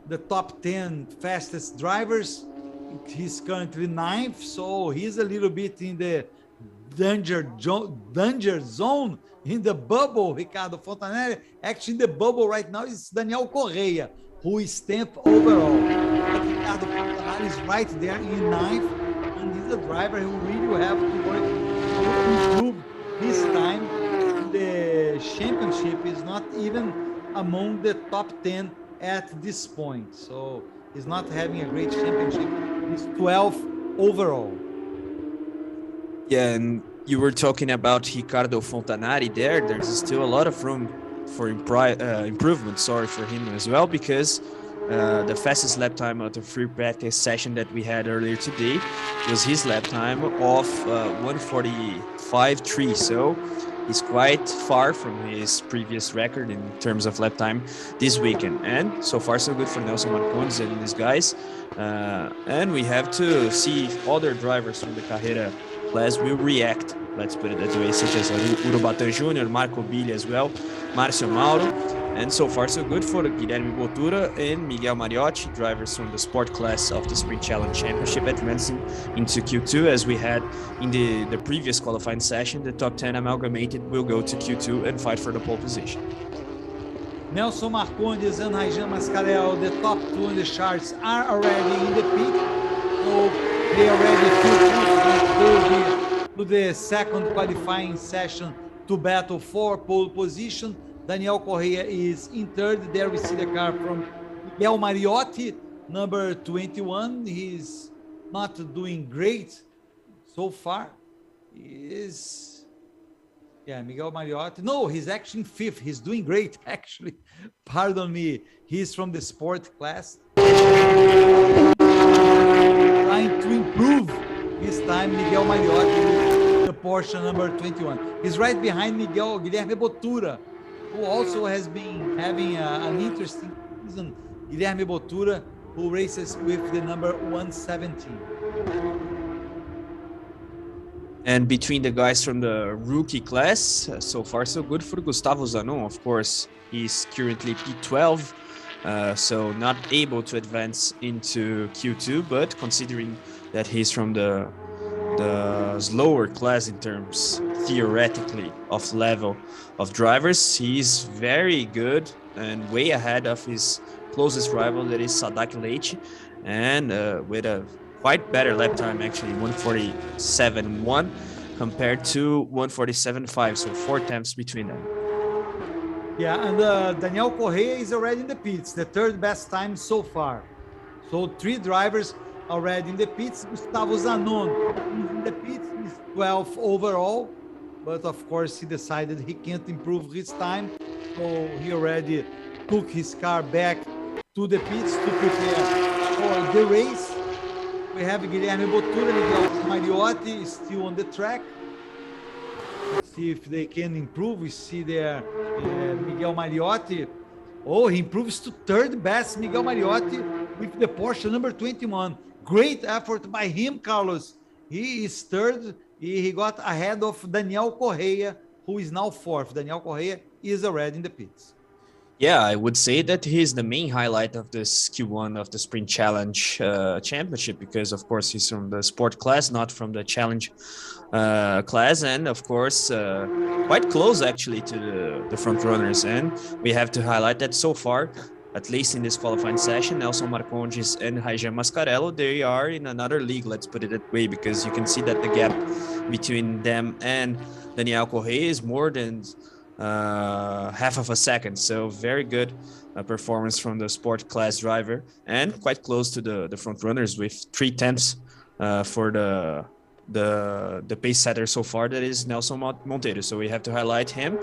the top 10 fastest drivers. He's currently 9th, so he's a little bit in the danger zone, in the bubble. Ricardo Fontanari, actually in the bubble right now is Daniel Correia, who is 10th overall. But Ricardo Fontanari is right there in 9th, and he's a driver who really will have to work to improve his time. The championship is not even among the top 10 at this point, so he's not having a great championship. He's 12th overall. Yeah, and you were talking about Ricardo Fontanari there. There's still a lot of room for improvement, for him as well, because the fastest lap time of the free practice session that we had earlier today was his lap time of 1:45.3. So he's quite far from his previous record in terms of lap time this weekend. And so far so good for Nelson Marcondes and these guys. And we have to see other drivers from the Carrera class will react, let's put it that way, such as Urubatán Jr., Marco Billy as well, Márcio Mauro, and so far so good for Guilherme Botura and Miguel Mariotti, drivers from the sport class of the Sprint Challenge Championship, advancing into Q2. As we had in the previous qualifying session, the top 10 amalgamated will go to Q2 and fight for the pole position. Nelson Marcondes and Raijan Mascarell, the top two in the charts, are already in the pit. So they already to the second qualifying session to battle for pole position. Daniel Correa is in third. There we see the car from Miguel Mariotti, number 21. He's not doing great so far. Miguel Mariotti. No, he's actually fifth. He's doing great, actually. Pardon me. He's from the sport class. Trying to improve his time, Miguel Mariotti, the Porsche number 21. He's right behind Guilherme Botura, who also has been having an interesting season. Guilherme Botura, who races with the number 117. And between the guys from the rookie class, so far so good for Gustavo Zanon. Of course, he's currently P12, so not able to advance into Q2, but considering that he's from the slower class in terms, theoretically, of level of drivers, he's very good and way ahead of his closest rival, that is Sadak Leite, and with a quite better lap time, actually 147.1 compared to 147.5, so 4 tenths between them. Yeah, and Daniel Correa is already in the pits, the third best time so far. So 3 drivers already in the pits. Gustavo Zanon is in the pits, he's 12th overall, but of course he decided he can't improve his time, so he already took his car back to the pits to prepare for the race. We have Guilherme Botura, Miguel Mariotti still on the track. Let's see if they can improve. We see there Miguel Mariotti. Oh, he improves to third best, Miguel Mariotti, with the Porsche number 21. Great effort by him, Carlos. He is third. He got ahead of Daniel Correa, who is now fourth. Daniel Correa is already in the pits. Yeah, I would say that he's the main highlight of this Q1 of the Sprint Challenge Championship, because of course he's from the sport class, not from the challenge class, and of course quite close actually to the front runners. And we have to highlight that so far, at least in this qualifying session, Nelson Marcondes and Raijan Mascarell, they are in another league, let's put it that way, because you can see that the gap between them and Daniel Correa is more than half of a second. So very good performance from the sport class driver, and quite close to the front runners with 3 tenths for the pace setter so far, that is Nelson Monteiro. So we have to highlight him.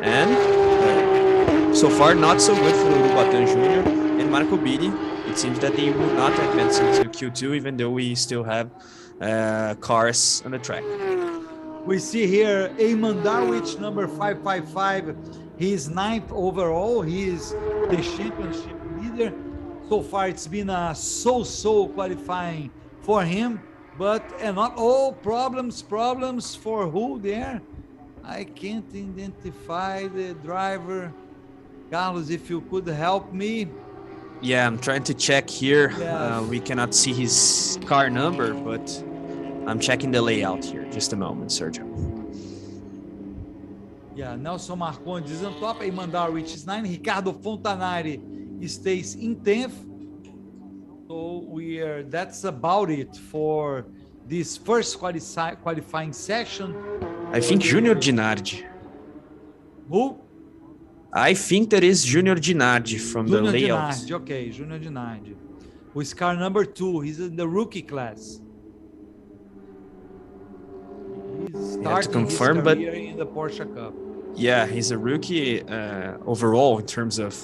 And so far not so good for Urubatán Jr. and Marco Billy. It seems that they will not advance into Q2, even though we still have cars on the track. We see here Eamon Darwich, number 555. He's 9th overall. He is the championship leader. So far, it's been a so-so qualifying for him, but not all problems for who there? I can't identify the driver. Carlos, if you could help me. Yeah, I'm trying to check here. Yes. We cannot see his car number, but I'm checking the layout here. Just a moment, Sergio. Yeah, Nelson Marcondes is on top. Eamon Darwich is 9. Ricardo Fontanari stays in 10th. So that's about it for this first qualifying session. I think Junior Dinardi. Who? I think that is Junior Dinardi from Junior the layout. Dinardi, okay, Junior Dinardi. With car number 2, he's in the rookie class. He's starting to confirm, his career in the Porsche Cup. Yeah, he's a rookie overall in terms of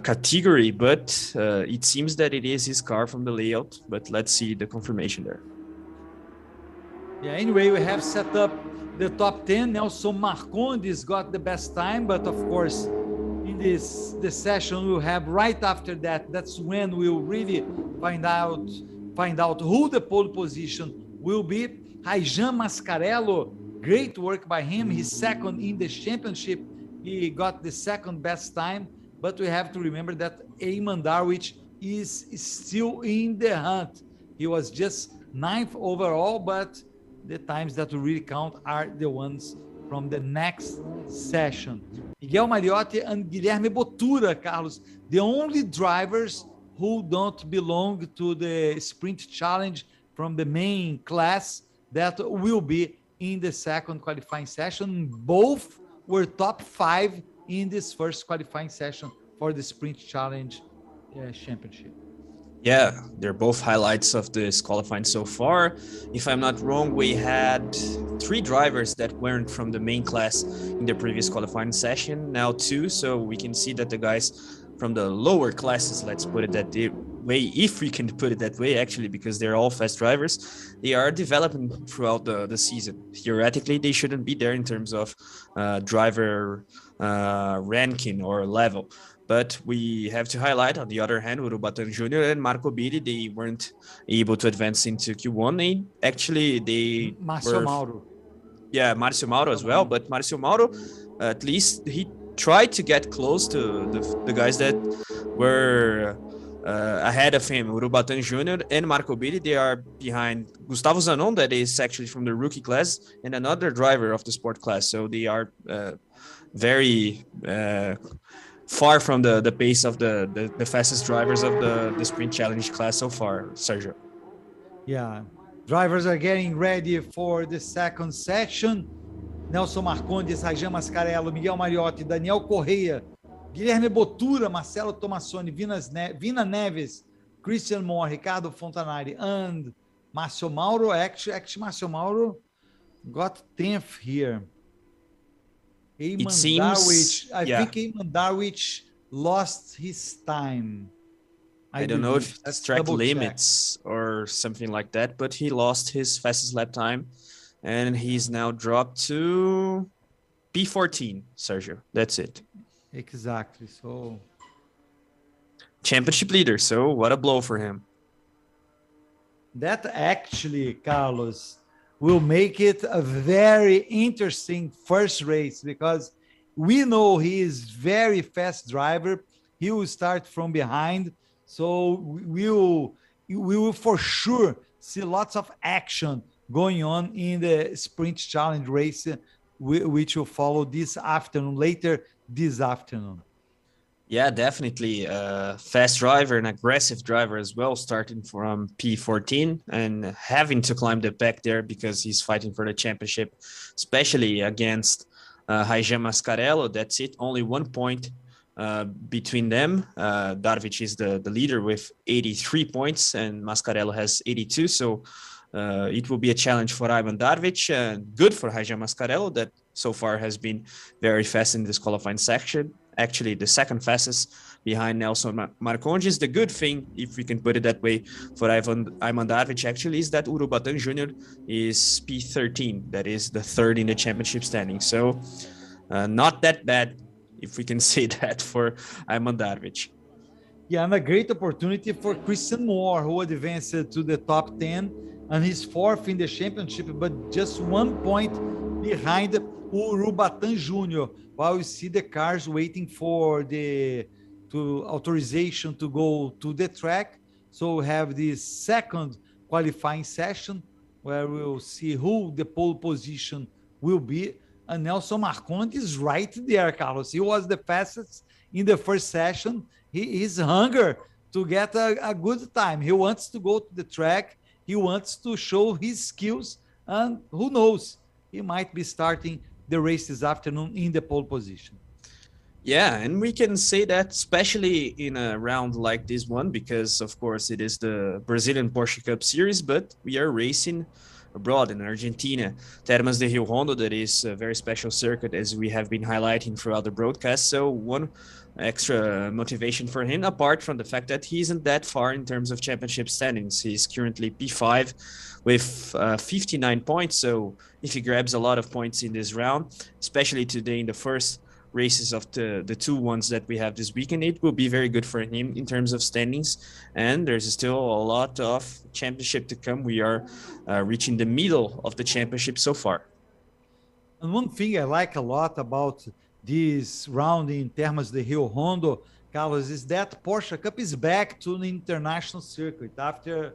category, but it seems that it is his car from the layout. But let's see the confirmation there. Yeah, anyway, we have set up the top 10. Nelson Marcondes got the best time, but of course, in this session we'll have right after that. That's when we'll really find out find out who the pole position will be. Raijan Mascarello, great work by him. He's second in the championship. He got the second best time, but we have to remember that Eamon Darwich is still in the hunt. He was just 9th overall, but the times that really count are the ones from the next session. Miguel Mariotti and Guilherme Bottura, Carlos, the only drivers who don't belong to the sprint challenge from the main class that will be in the second qualifying session. Both were top 5 in this first qualifying session for the sprint challenge championship. Yeah, they're both highlights of this qualifying so far. If I'm not wrong, we had 3 drivers that weren't from the main class in the previous qualifying session, now 2. So we can see that the guys from the lower classes, let's put it that way, if we can put it that way, actually, because they're all fast drivers, they are developing throughout the season. Theoretically, they shouldn't be there in terms of driver ranking or level. But we have to highlight, on the other hand, Urubatán Jr. and Marco Biri, they weren't able to advance into Q1. Márcio Mauro. Yeah, Márcio Mauro as well. But Márcio Mauro, at least he tried to get close to the guys that were ahead of him. Urubatán Jr. and Marco Biri, they are behind Gustavo Zanon, that is actually from the rookie class, and another driver of the sport class. So they are very... far from the pace of the fastest drivers of the sprint challenge class so far, Sergio. Yeah, drivers are getting ready for the second session. Nelson Marcondes, Raijan Mascarello, Miguel Mariotti, Daniel Correia, Guilherme Bottura, Marcelo Tomassoni, Vina Neves, Christian Moore, Ricardo Fontanari, and Márcio Mauro. Actually Márcio Mauro got 10th here. It seems, I think Eamon Darwich lost his time. I don't know if it's track limits or something like that, but he lost his fastest lap time, and he's now dropped to P14, Sergio. That's it. Exactly. So championship leader. So what a blow for him. That actually, Carlos, will make it a very interesting first race, because we know he is very fast driver. He will start from behind. So we will for sure see lots of action going on in the sprint challenge race, which will follow this afternoon, later this afternoon. Yeah, definitely. Fast driver and aggressive driver as well, starting from P14 and having to climb the pack there because he's fighting for the championship, especially against Raijan Mascarello. That's it. Only 1 point between them. Darwich is the leader with 83 points and Mascarello has 82. So it will be a challenge for Eamon Darwich, and good for Raijan Mascarello that so far has been very fast in this qualifying section. Actually, the second fastest behind Nelson Marcondes. The good thing, if we can put it that way, for Eamon Darwich actually is that Urubatán Jr. is P13. That is the 3rd in the championship standing. So not that bad, if we can say that, for Eamon Darwich. Yeah, and a great opportunity for Christian Moore, who advanced to the top 10, and he's 4th in the championship, but just 1 point behind Urubatán Jr., while you see the cars waiting for the authorization to go to the track. So we have this second qualifying session where we'll see who the pole position will be. And Nelson Marcondes is right there, Carlos. He was the fastest in the first session. He's hunger to get a good time. He wants to go to the track. He wants to show his skills, and who knows, he might be starting the race this afternoon in the pole position. Yeah, and we can say that especially in a round like this one, because of course it is the Brazilian Porsche Cup Series, but we are racing abroad in Argentina. Termas de Rio Hondo, that is a very special circuit, as we have been highlighting throughout the broadcast. So one extra motivation for him, apart from the fact that he isn't that far in terms of championship standings. He's currently P5 with 59 points. So if he grabs a lot of points in this round, especially today in the first races of the two ones that we have this weekend, it will be very good for him in terms of standings. And there's still a lot of championship to come. We are reaching the middle of the championship so far. And one thing I like a lot about this round in Termas de Rio Hondo, Carlos, is that Porsche Cup is back to the international circuit after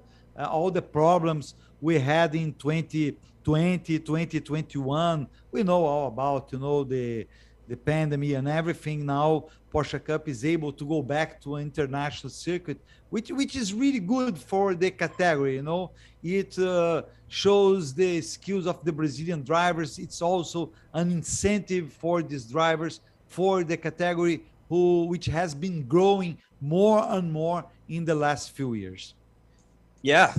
all the problems we had in 2020, 2021. We know all about, the pandemic and everything. Now Porsche Cup is able to go back to an international circuit, which is really good for the category. It shows the skills of the Brazilian drivers. It's also an incentive for these drivers, for the category, which has been growing more and more in the last few years. Yeah,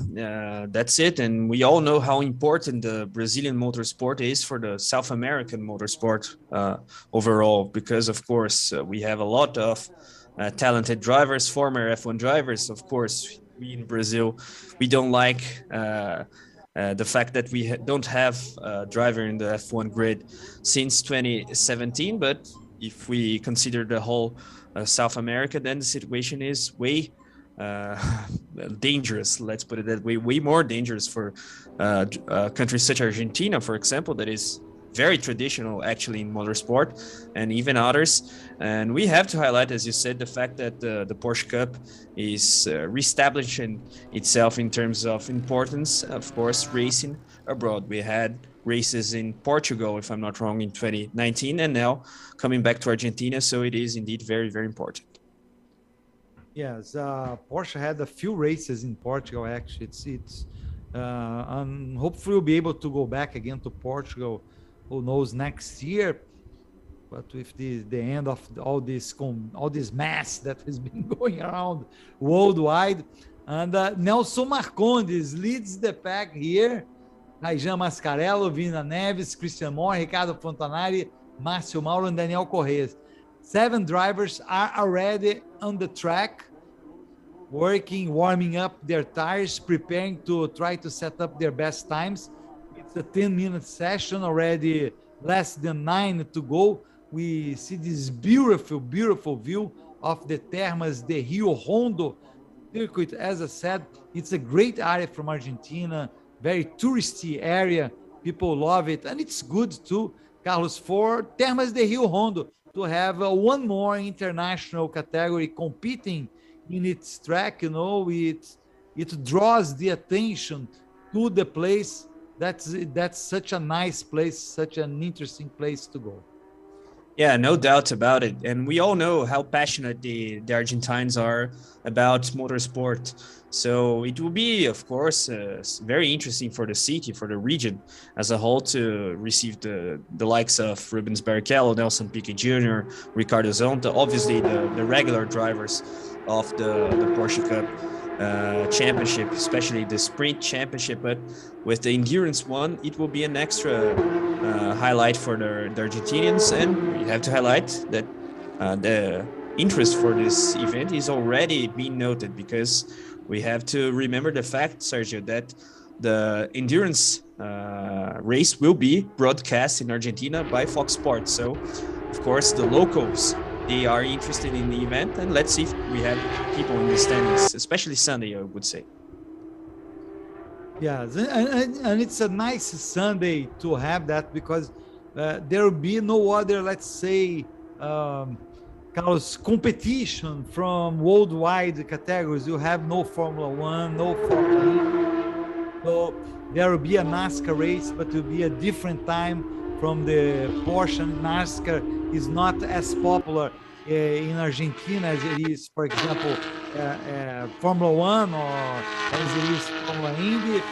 that's it. And we all know how important the Brazilian motorsport is for the South American motorsport overall, because, of course, we have a lot of talented drivers, former F1 drivers. Of course, we in Brazil, we don't like the fact that we don't have a driver in the F1 grid since 2017. But if we consider the whole South America, then the situation is way dangerous, let's put it that way more dangerous for countries such as Argentina, for example, that is very traditional actually in motorsport, and even others. And we have to highlight, as you said, the fact that the Porsche Cup is reestablishing itself in terms of importance. Of course, racing abroad, we had races in Portugal, if I'm not wrong, in 2019, and now coming back to Argentina, so it is indeed very, very important. Yes, Porsche had a few races in Portugal. Actually, and hopefully we'll be able to go back again to Portugal. Who knows, next year? But with the end of all this mess that has been going around worldwide, and Nelson Marcondes leads the pack here. Raijan Mascarello, Vina Neves, Christian Moore, Ricardo Fontanari, Márcio Mauro, and Daniel Correa. 7 drivers are already on the track, warming up their tires, preparing to try to set up their best times. It's a 10-minute session, already less than 9 to go. We see this beautiful, beautiful view of the Termas de Rio Hondo circuit. As I said, it's a great area from Argentina, very touristy area. People love it, and it's good too, Carlos, for Termas de Rio Hondo to have one more international category competing in its track. It draws the attention to the place. That's such a nice place, such an interesting place to go. Yeah, no doubt about it. And we all know how passionate the Argentines are about motorsport. So it will be, of course, very interesting for the city, for the region as a whole, to receive the likes of Rubens Barrichello, Nelson Piquet Jr., Ricardo Zonta, obviously the regular drivers of the Porsche Cup championship, especially the sprint championship. But with the endurance one, it will be an extra highlight for the Argentinians. And we have to highlight that the interest for this event is already being noted, because we have to remember the fact, Sergio, that the endurance race will be broadcast in Argentina by Fox Sports. So, of course, the locals, they are interested in the event, and let's see if we have people in the standings, especially Sunday, I would say. Yeah, and it's a nice Sunday to have that, because there will be no other, let's say, Carlos, competition from worldwide categories. You have no Formula One, no Formula E. So there will be a NASCAR race, but it will be a different time from the Porsche. NASCAR is not as popular in Argentina as it is, for example, Formula One, or as it is Formula Indy.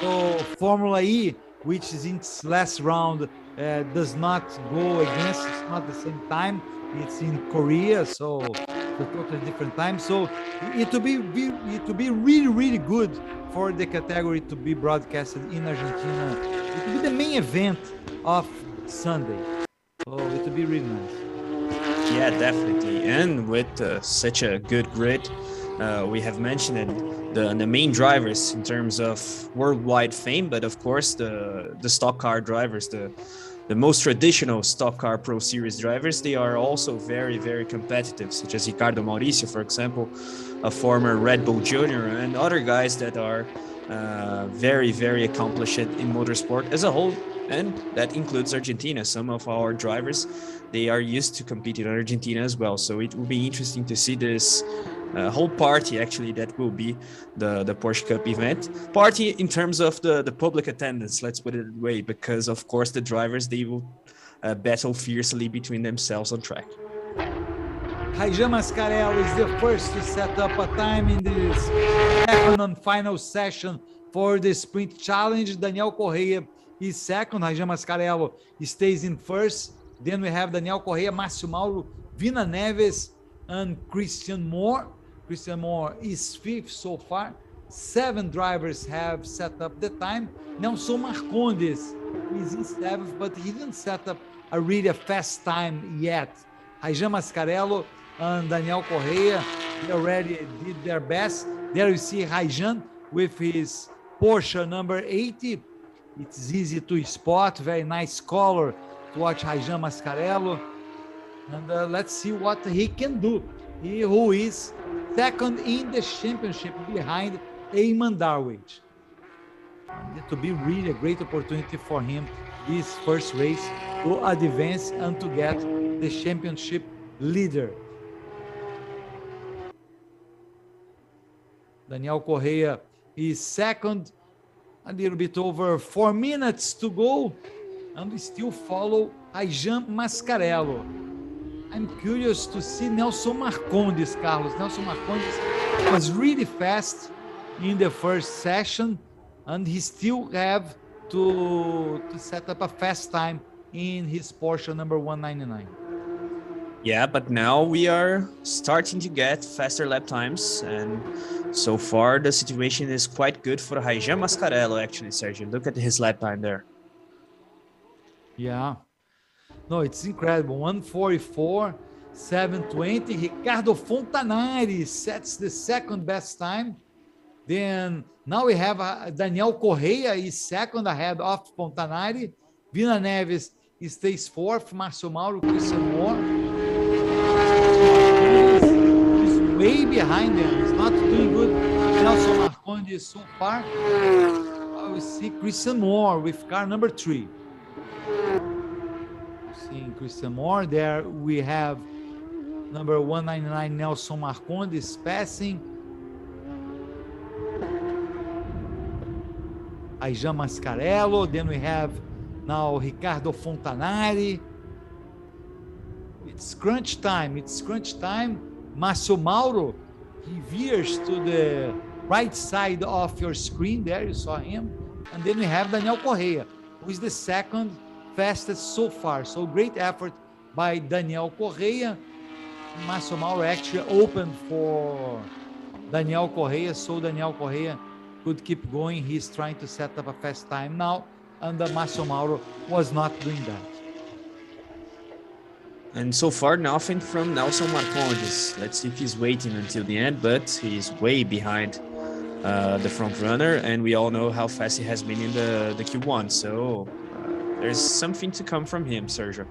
So Formula E, which is in its last round, does not go against, it's not the same time. It's in Korea, so a totally different time. So it will be really, really good for the category to be broadcasted in Argentina. It will be the main event of Sunday. So it will be really nice. Yeah, definitely. And with such a good grid, we have mentioned the main drivers in terms of worldwide fame, but of course the stock car drivers, the the most traditional Stock Car Pro Series drivers, they are also very, very competitive, such as Ricardo Mauricio, for example, a former Red Bull Junior, and other guys that are very, very accomplished in motorsport as a whole, and that includes Argentina. Some of our drivers, they are used to compete in Argentina as well, so it will be interesting to see this whole party actually that will be the Porsche Cup event. Party in terms of the public attendance, let's put it that way, because of course the drivers, they will battle fiercely between themselves on track. Raijan Mascarello is the first to set up a time in this second and final session for the sprint challenge. Daniel Correia is second. Raijan Mascarello stays in first. Then we have Daniel Correia, Márcio Mauro, Vina Neves, and Christian Moore. Christian Moore is fifth so far. 7 drivers have set up the time. Nelson Marcondes is in seventh, but he didn't set up a really fast time yet. Raijan Mascarello and Daniel Correia, they already did their best. There you see Raijan with his Porsche number 80. It's easy to spot, very nice color to watch Raijan Mascarello. And let's see what he can do. He who is second in the championship behind Eamon Darwich. It will be really a great opportunity for him this first race to advance and to get the championship leader. Daniel Correia is second, a little bit over 4 minutes to go, and we still follow Raijan Mascarello. I'm curious to see Nelson Marcondes, Carlos. Nelson Marcondes was really fast in the first session, and he still have to set up a fast time in his Porsche number 199. Yeah, but now we are starting to get faster lap times, and so far the situation is quite good for Raijan Mascarello, actually, Sergio. Look at his lap time there. Yeah. No, it's incredible. 144, 720. Ricardo Fontanari sets the second best time. Then now we have Daniel Correia is second ahead of Fontanari. Vina Neves stays fourth. Márcio Mauro, Christian Moore is way behind them. He's not doing good. Nelson Marcondes so far. We see Christian Moore with car number 3. Seeing Christian Moore there, we have number 199 Nelson Marcondes passing. Raijan Mascarello. Then we have now Ricardo Fontanari. It's crunch time. It's crunch time. Márcio Mauro, he veers to the right side of your screen. There you saw him. And then we have Daniel Correia, who is the second fastest so far. So great effort by Daniel Correia. Márcio Mauro actually opened for Daniel Correia, so Daniel Correia could keep going. He's trying to set up a fast time now, and Márcio Mauro was not doing that. And so far, nothing from Nelson Marcondes. Let's see if he's waiting until the end, but he's way behind the front runner, and we all know how fast he has been in the Q1. So there's something to come from him, Sergio.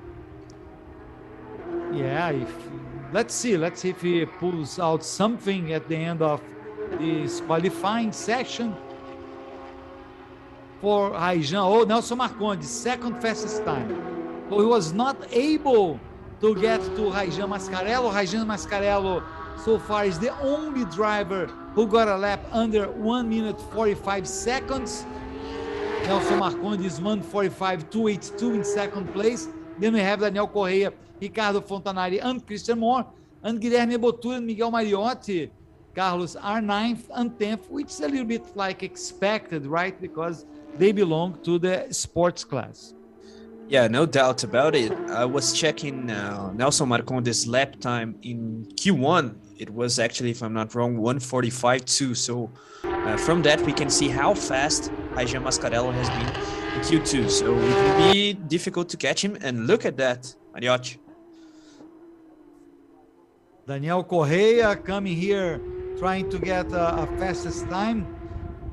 Yeah, let's see if he pulls out something at the end of this qualifying session for Raijan. Oh, Nelson Marcondes, second fastest time. So he was not able to get to Raijan Mascarello. Raijan Mascarello so far is the only driver who got a lap under 1 minute 45 seconds. Nelson Marcondes 1:45.282 in second place. Then we have Daniel Correia, Ricardo Fontanari, and Christian Moore, and Guilherme Botura and Miguel Mariotti. Carlos are 9th and 10th, which is a little bit like expected, right? Because they belong to the sports class. Yeah, no doubt about it. I was checking Nelson Marcondes' lap time in Q1. It was actually, if I'm not wrong, 1:45.2. So from that, we can see how fast Raijan Mascarello has been in Q2. So it will be difficult to catch him. And look at that, Mariotti. Daniel Correia coming here, trying to get a fastest time.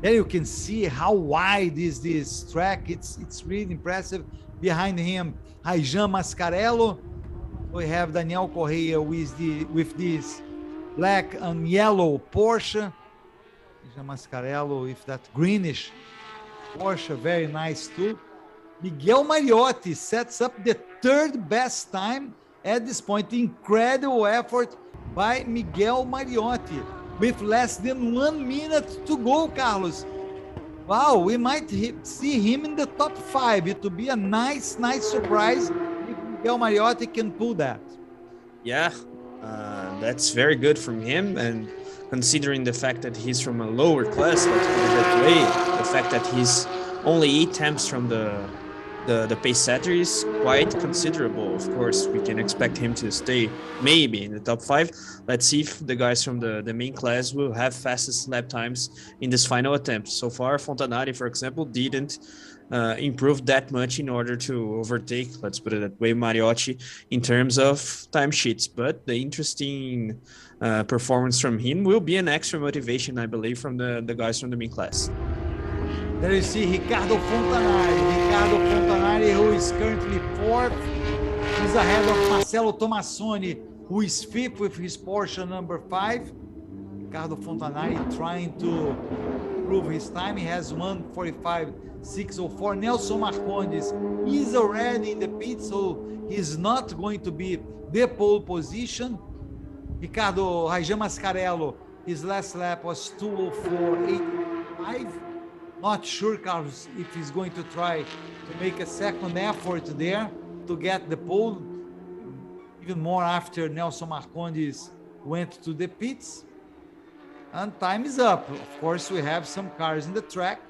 There you can see how wide is this track. It's really impressive. Behind him, Raijan Mascarello. We have Daniel Correa with this black and yellow Porsche. Raijan Mascarello with that greenish Porsche, very nice too. Miguel Mariotti sets up the third best time at this point. Incredible effort by Miguel Mariotti with less than 1 minute to go, Carlos. Wow, we might see him in the top 5. It would be a nice surprise if Miguel Mariotti can pull that. Yeah, that's very good from him. And considering the fact that he's from a lower class, let's put it that way, the fact that he's only 8 temps from the pace setter is quite considerable. Of course, we can expect him to stay maybe in the top 5. Let's see if the guys from the main class will have fastest lap times in this final attempt. So far, Fontanari, for example, didn't improve that much in order to overtake, let's put it that way, Mariotti in terms of time sheets. But the interesting performance from him will be an extra motivation, I believe, from the guys from the main class. There you see Ricardo Fontanari, who is currently 4th. He's ahead of Marcelo Tomassoni, who is 5th with his Porsche number 5. Ricardo Fontanari trying to improve his time. He has 1:45.604. Nelson Marcondes is already in the pit, so he's not going to be the pole position. Raijan Mascarello, his last lap was 2:04.85. Not sure, Carlos, if he's going to try to make a second effort there to get the pole, even more after Nelson Marcondes went to the pits. And time is up. Of course, we have some cars in the track.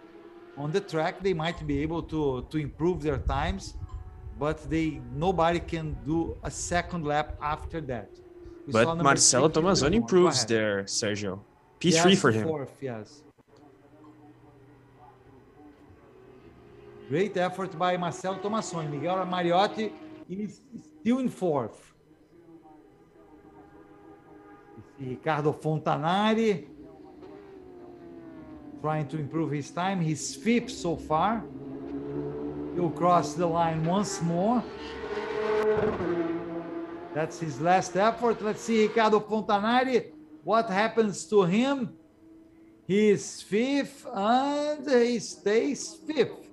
On the track, they might be able to improve their times, but nobody can do a second lap after that. But Marcelo Tomassoni improves there, Sergio. P3 for him. 4th, yes. Great effort by Marcelo Tomassoni. Miguel Mariotti is still in 4th. Ricardo Fontanari trying to improve his time. He's 5th so far. He'll cross the line once more. That's his last effort. Let's see Ricardo Fontanari. What happens to him? He's 5th and he stays 5th.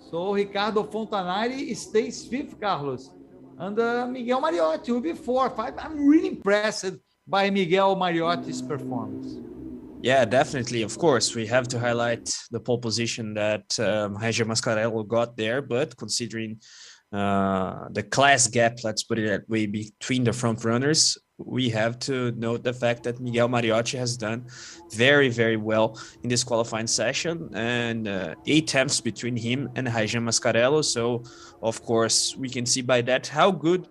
So Ricardo Fontanari stays 5th, Carlos. And Miguel Mariotti will be 4th. I'm really impressed by Miguel Mariotti's performance. Yeah, definitely. Of course, we have to highlight the pole position that Raijan Mascarello got there, but considering the class gap, let's put it that way, between the front runners, we have to note the fact that Miguel Mariotti has done very, very well in this qualifying session, and 8 temps between him and Raijan Mascarello. So, of course, we can see by that how good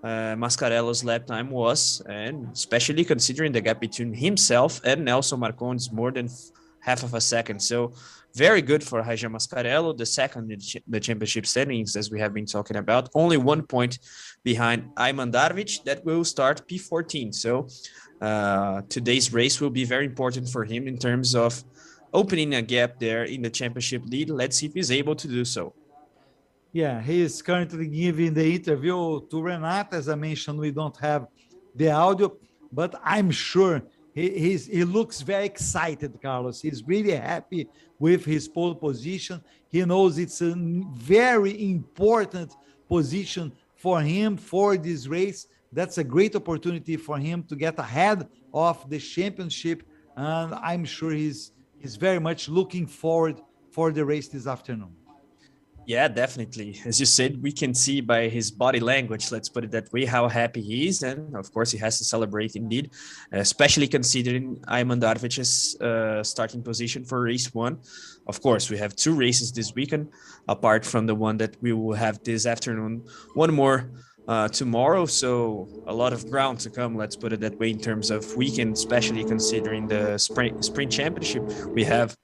Mascarello's lap time was, and especially considering the gap between himself and Nelson Marcondes, more than half of a second. So very good for Raijan Mascarello, the second in the championship standings, as we have been talking about, only 1 point behind Ayman Darvic, that will start P14. So today's race will be very important for him in terms of opening a gap there in the championship lead. Let's see if he's able to do so. Yeah, he is currently giving the interview to Renata. As I mentioned, we don't have the audio, but I'm sure he looks very excited, Carlos. He's really happy with his pole position. He knows it's a very important position for him for this race. That's a great opportunity for him to get ahead of the championship, and I'm sure he's very much looking forward for the race this afternoon. Yeah, definitely. As you said, we can see by his body language, let's put it that way, how happy he is. And of course, he has to celebrate indeed, especially considering Ayman Darvic's starting position for race 1. Of course, we have 2 races this weekend, apart from the one that we will have this afternoon, one more tomorrow. So a lot of ground to come, let's put it that way, in terms of weekend, especially considering the sprint championship. We have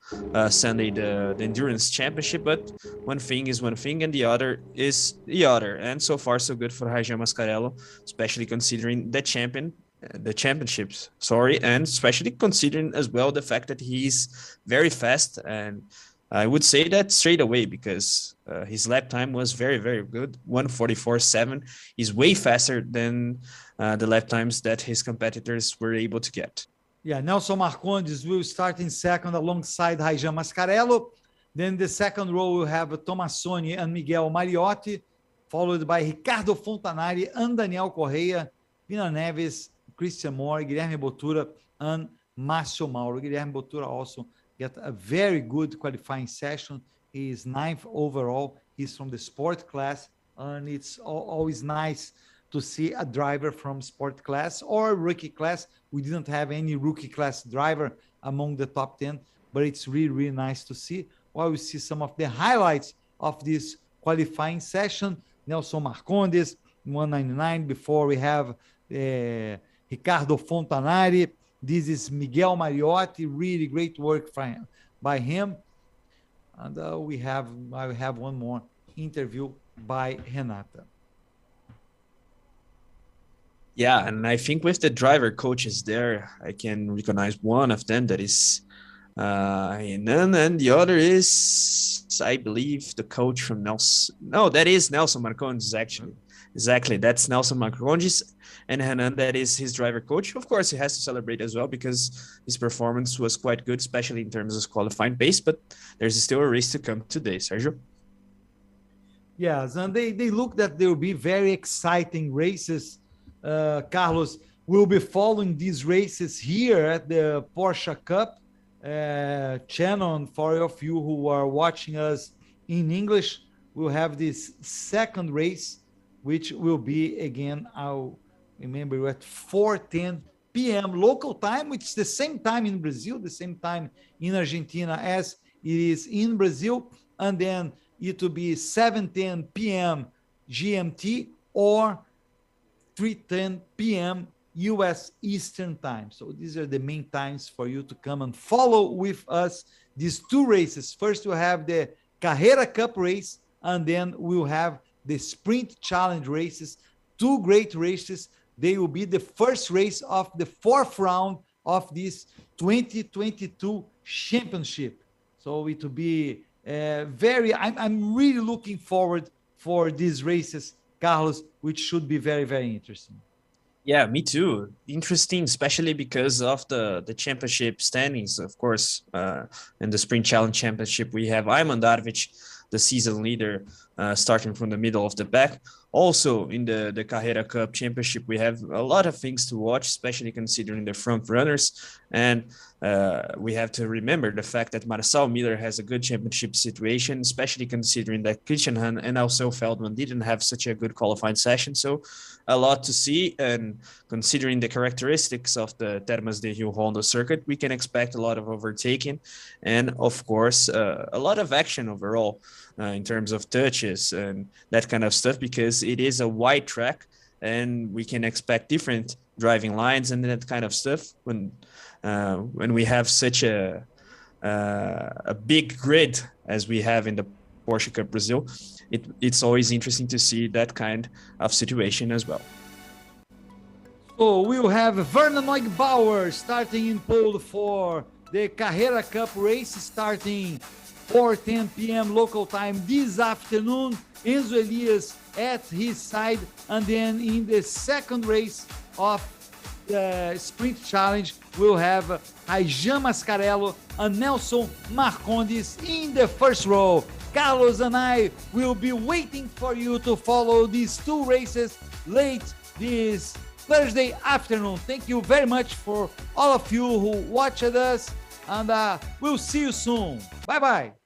Sunday the endurance championship, but one thing is one thing and the other is the other. And so far so good for Raijan Mascarello, especially considering the championships, and especially considering as well the fact that he's very fast and I would say that straight away because his lap time was very, very good. 1:44.7 is way faster than the lap times that his competitors were able to get. Yeah, Nelson Marcondes will start in second alongside Raijan Mascarello. Then the second row will have Tomassoni and Miguel Mariotti, followed by Ricardo Fontanari and Daniel Correia, Pina Neves, Christian Moore, Guilherme Bottura, and Márcio Mauro. Guilherme Bottura also get a very good qualifying session. He is ninth overall. He's from the sport class, and it's always nice to see a driver from sport class or rookie class. We didn't have any rookie class driver among the top 10, but it's really, really nice to see. While we see some of the highlights of this qualifying session, Nelson Marcondes, 199. Before we have Ricardo Fontanari. This is Miguel Mariotti, really great work by him. And I have one more interview by Renata. Yeah, and I think with the driver coaches there, I can recognize one of them that is Renan, and the other is, I believe, the coach from Nelson. No, that is Nelson Marcondes, actually. Exactly, that's Nelson Marcondes, and Renan, that is his driver coach. Of course, he has to celebrate as well because his performance was quite good, especially in terms of qualifying pace, but there's still a race to come today, Sergio. Yes, and they look that there will be very exciting races. Carlos, will be following these races here at the Porsche Cup channel. And for of you who are watching us in English, we'll have this second race, which will be again, I'll remember, at 4:10 p.m. local time, which is the same time in Brazil, the same time in Argentina as it is in Brazil. And then it will be 7:10 p.m. GMT or 3:10 p.m. U.S. Eastern Time. So these are the main times for you to come and follow with us these two races. First, we'll have the Carrera Cup race, and then we'll have the Sprint Challenge races. Two great races. They will be the first race of the fourth round of this 2022 championship. So it will be I'm really looking forward for these races, Carlos, which should be very, very interesting. Yeah, me too. Interesting, especially because of the championship standings, of course. In the Sprint Challenge Championship, we have Ayman Darvic, the season leader, starting from the middle of the pack. Also, in the Carrera Cup Championship, we have a lot of things to watch, especially considering the front runners. And we have to remember the fact that Marcel Miller has a good championship situation, especially considering that Christian Hahn and also Feldman didn't have such a good qualifying session. So a lot to see. And considering the characteristics of the Termas de Rio Hondo circuit, we can expect a lot of overtaking and, of course, a lot of action overall in terms of touches and that kind of stuff, because it is a wide track and we can expect different driving lines and that kind of stuff when we have such a big grid as we have in the Porsche Cup Brazil. It's always interesting to see that kind of situation as well. So we'll have Vernon Neugbauer starting in pole for the Carrera Cup race, starting 4:10 p.m. local time this afternoon. Enzo Elias at his side, and then in the second race of the Sprint Challenge, we'll have Raijan Mascarello and Nelson Marcondes in the first row. Carlos and I will be waiting for you to follow these two races late this Thursday afternoon. Thank you very much for all of you who watched us, and we'll see you soon. Bye-bye.